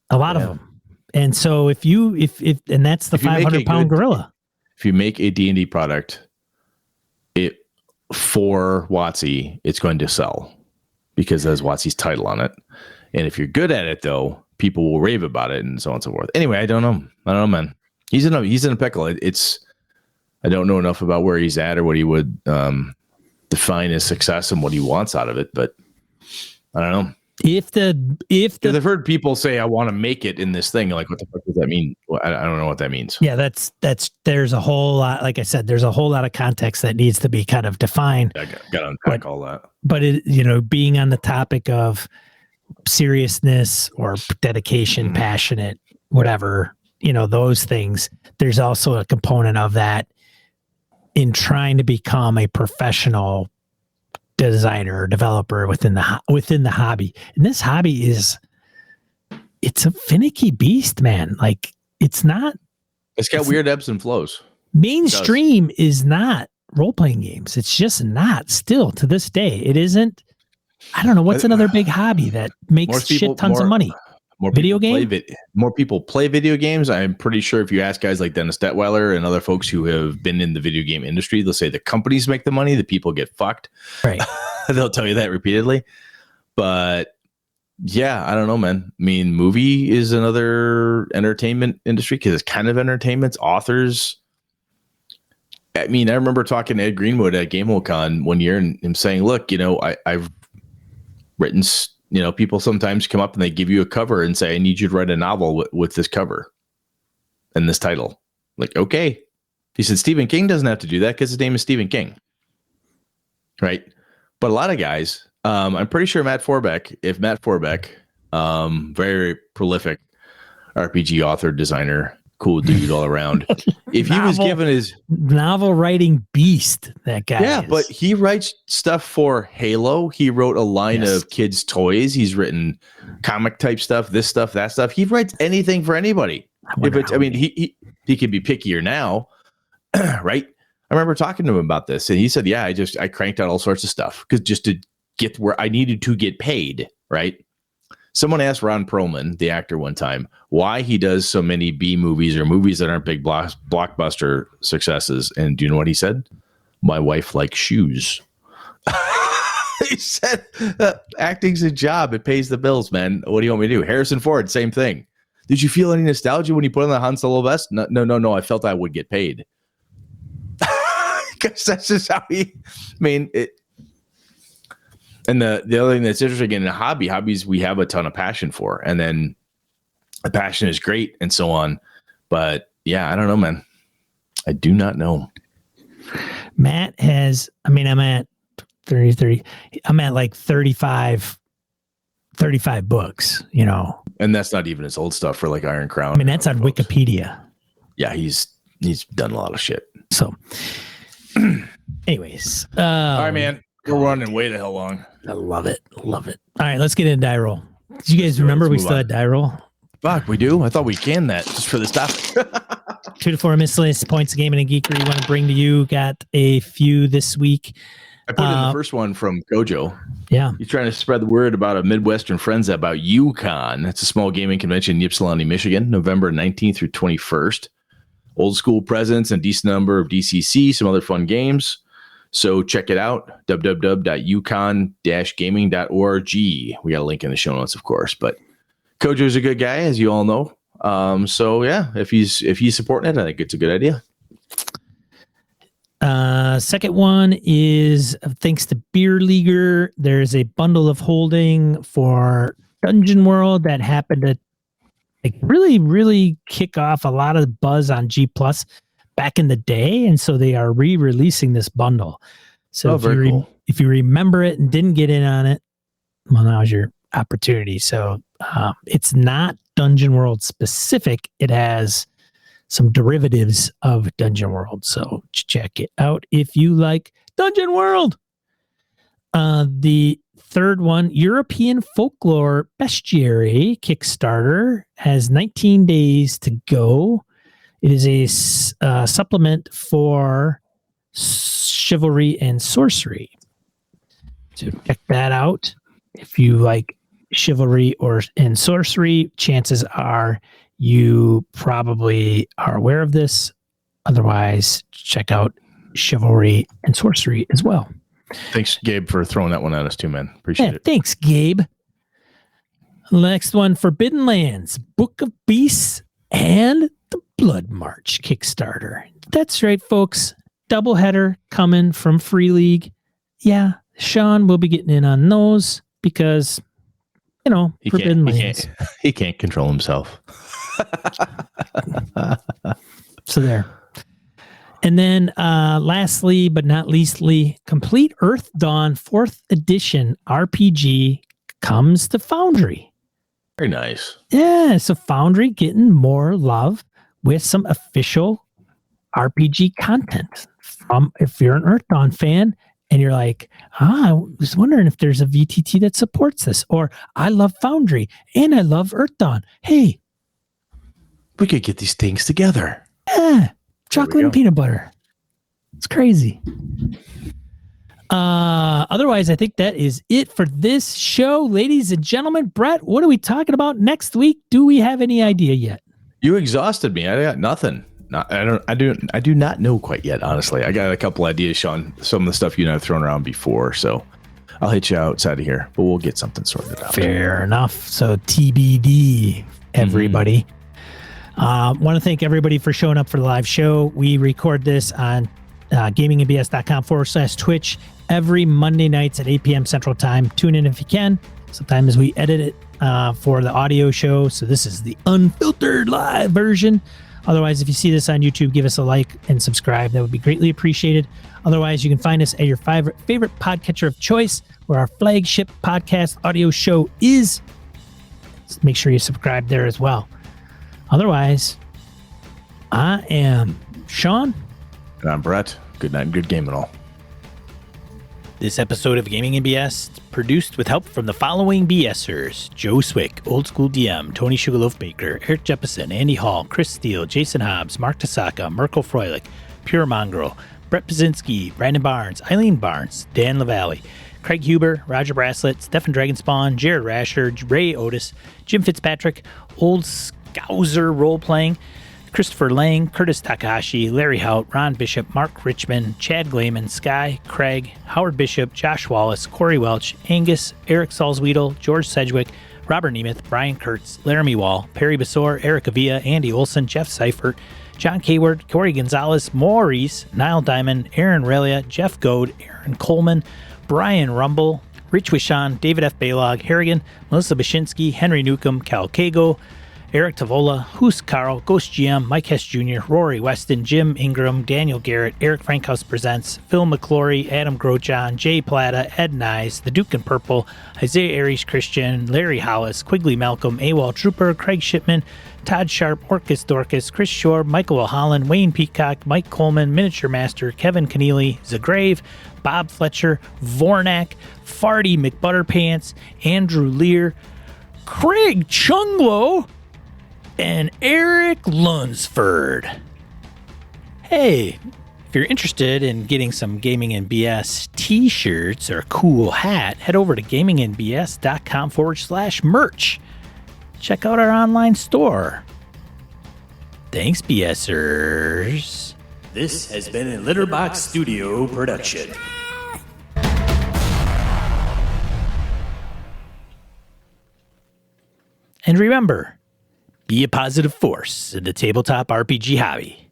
A lot of them. And so if and that's the 500-pound gorilla. If you make a D&D product, for WotC, it's going to sell because it has WotC's title on it. And if you're good at it, though, people will rave about it and so on and so forth. Anyway, I don't know, man. He's in a pickle. I don't know enough about where he's at or what he would define as success and what he wants out of it, but I don't know. Because I've heard people say, I want to make it in this thing. Like, what the fuck does that mean? Well, I don't know what that means. Yeah, there's a whole lot, like I said, there's a whole lot of context that needs to be kind of defined. I got to unpack all that. But being on the topic of seriousness or dedication, passionate, whatever, those things, there's also a component of that in trying to become a professional designer or developer within the hobby. And this hobby it's a finicky beast, man. Like it's got weird ebbs and flows. Mainstream is not role-playing games. It's just not, still to this day. It isn't. I don't know what's another big hobby that makes tons of money. More people play video games. I'm pretty sure if you ask guys like Dennis Detweiler and other folks who have been in the video game industry, they'll say the companies make the money, the people get fucked. Right. They'll tell you that repeatedly. But yeah, I don't know, man. I mean, movie is another entertainment industry because it's kind of entertainment. It's authors. I mean, I remember talking to Ed Greenwood at Gamehole Con one year and him saying, look, I've written, people sometimes come up and they give you a cover and say, I need you to write a novel with this cover and this title. Like, okay. He said, Stephen King doesn't have to do that because his name is Stephen King. Right. But a lot of guys, I'm pretty sure Matt Forbeck, very prolific RPG author, designer, cool dude all around. If he was given his novel writing beast, that guy is. But he writes stuff for Halo. He wrote a line of kids' toys. He's written comic type stuff, this stuff, that stuff. He writes anything for anybody. He can be pickier now, right? I remember talking to him about this, and he said, yeah, I cranked out all sorts of stuff because just to get where I needed to get paid, right? Someone asked Ron Perlman, the actor, one time, why he does so many B movies or movies that aren't big blockbuster successes. And do you know what he said? My wife likes shoes. He said, acting's a job. It pays the bills, man. What do you want me to do? Harrison Ford, same thing. Did you feel any nostalgia when you put on the Han Solo vest? No. I felt I would get paid. Because that's just how he, it. And the other thing that's interesting in hobbies we have a ton of passion for. And then the passion is great and so on. But yeah, I don't know, man. I do not know. Matt has, I'm at 30. I'm at like 35 books, And that's not even his old stuff for like Iron Crown. That's on books. Wikipedia. Yeah, he's done a lot of shit. So anyways. All right, man. We're running way the hell long. I love it. All right, let's get into die roll. Do you guys remember we still had die roll? Fuck, we do? I thought we canned that just for this topic. 2 to 4 miscellaneous points of gaming and geekery you want to bring to you. Got a few this week. I put in the first one from Gojo. Yeah. He's trying to spread the word about a Midwestern friends about UConn. That's a small gaming convention in Ypsilanti, Michigan, November 19th through 21st. Old school presence and decent number of DCC, some other fun games. So check it out, www.ucon-gaming.org. We got a link in the show notes, of course. But Kojo's a good guy, as you all know. So yeah, if he's supporting it, I think it's a good idea. Second one is thanks to Beer Leaguer. There's a bundle of holding for Dungeon World that happened to really, really kick off a lot of buzz on G Plus back in the day, and so they are re-releasing this bundle. So if you remember it and didn't get in on it, well, now's your opportunity. So it's not Dungeon World specific. It has some derivatives of Dungeon World. So check it out if you like Dungeon World. The third one, European Folklore Bestiary Kickstarter, has 19 days to go. It is a supplement for chivalry and sorcery. So check that out. If you like chivalry and sorcery, chances are you probably are aware of this. Otherwise, check out chivalry and sorcery as well. Thanks, Gabe, for throwing that one at us too, man. Appreciate it. Thanks, Gabe. Next one, Forbidden Lands, Book of Beasts, and the Blood March Kickstarter. That's right, folks. Doubleheader coming from Free League. Yeah, Sean will be getting in on those because, Forbidden Lands. He can't control himself. So there. And then lastly, but not leastly, Complete Earth Dawn 4th edition RPG comes to Foundry. Very nice. Yeah, so Foundry getting more love with some official RPG content. If you're an Earth Dawn fan and you're like, I was wondering if there's a VTT that supports this, or I love Foundry and I love Earth Dawn. Hey, we could get these things together. Yeah, chocolate and peanut butter. It's crazy. Otherwise, I think that is it for this show, ladies and gentlemen. Brett, what are we talking about next week? Do we have any idea yet? You exhausted me. I got nothing. I do not know quite yet, honestly. I got a couple ideas, Sean. Some of the stuff you and I have thrown around before, so I'll hit you outside of here, but we'll get something sorted out. Fair enough. So TBD, everybody. Want to thank everybody for showing up for the live show. We record this on gamingandbs.com/Twitch every Monday nights at 8 p.m. Central Time. Tune in if you can. Sometimes we edit it for the audio show, so this is the unfiltered live version. Otherwise, if you see this on YouTube, give us a like and subscribe. That would be greatly appreciated. Otherwise, you can find us at your favorite podcatcher of choice, where our flagship podcast audio show is. So make sure you subscribe there as well. Otherwise, I am Sean. And I'm Brett. Good night and good game and all. This episode of Gaming and BS produced with help from the following BSers: Joe Swick, Old School DM, Tony Sugarloaf Baker, Eric Jeppesen, Andy Hall, Chris Steele, Jason Hobbs, Mark Tasaka, Mirko Froelich, Pure Mongrel, Brett Pazinski, Brandon Barnes, Eileen Barnes, Dan LaValle, Craig Huber, Roger Braslett, Stefan Dragonspawn, Jared Rasher, Ray Otis, Jim Fitzpatrick, Old Scouser Role-Playing, Christopher Lang, Curtis Takahashi, Larry Hout, Ron Bishop, Mark Richmond, Chad Glayman, Sky, Craig, Howard Bishop, Josh Wallace, Corey Welch, Angus, Eric Salzwedel, George Sedgwick, Robert Nemeth, Brian Kurtz, Laramie Wall, Perry Basor, Eric Avia, Andy Olson, Jeff Seifert, John Kayward, Corey Gonzalez, Maurice, Niall Diamond, Aaron Relia, Jeff Goad, Aaron Coleman, Brian Rumble, Rich Wishan, David F. Baylog, Harrigan, Melissa Bashinsky, Henry Newcomb, Cal Kago, Eric Tavola, Hoos Carl, Ghost GM, Mike Hess Jr., Rory Weston, Jim Ingram, Daniel Garrett, Eric Frankhouse Presents, Phil McClory, Adam Grochon, Jay Plata, Ed Nyes, The Duke in Purple, Isaiah Aries Christian, Larry Hollis, Quigley Malcolm, AWOL Trooper, Craig Shipman, Todd Sharp, Orcus Dorcas, Chris Shore, Michael Holland, Wayne Peacock, Mike Coleman, Miniature Master, Kevin Keneally, Zagrave, Bob Fletcher, Vornak, Farty McButterpants, Andrew Lear, Craig Chunglo, and Eric Lunsford. Hey, if you're interested in getting some Gaming and BS t-shirts or a cool hat, head over to gamingandbs.com/merch. Check out our online store. Thanks, BSers. This has been a Litterbox Studio production. And remember, be a positive force in the tabletop RPG hobby.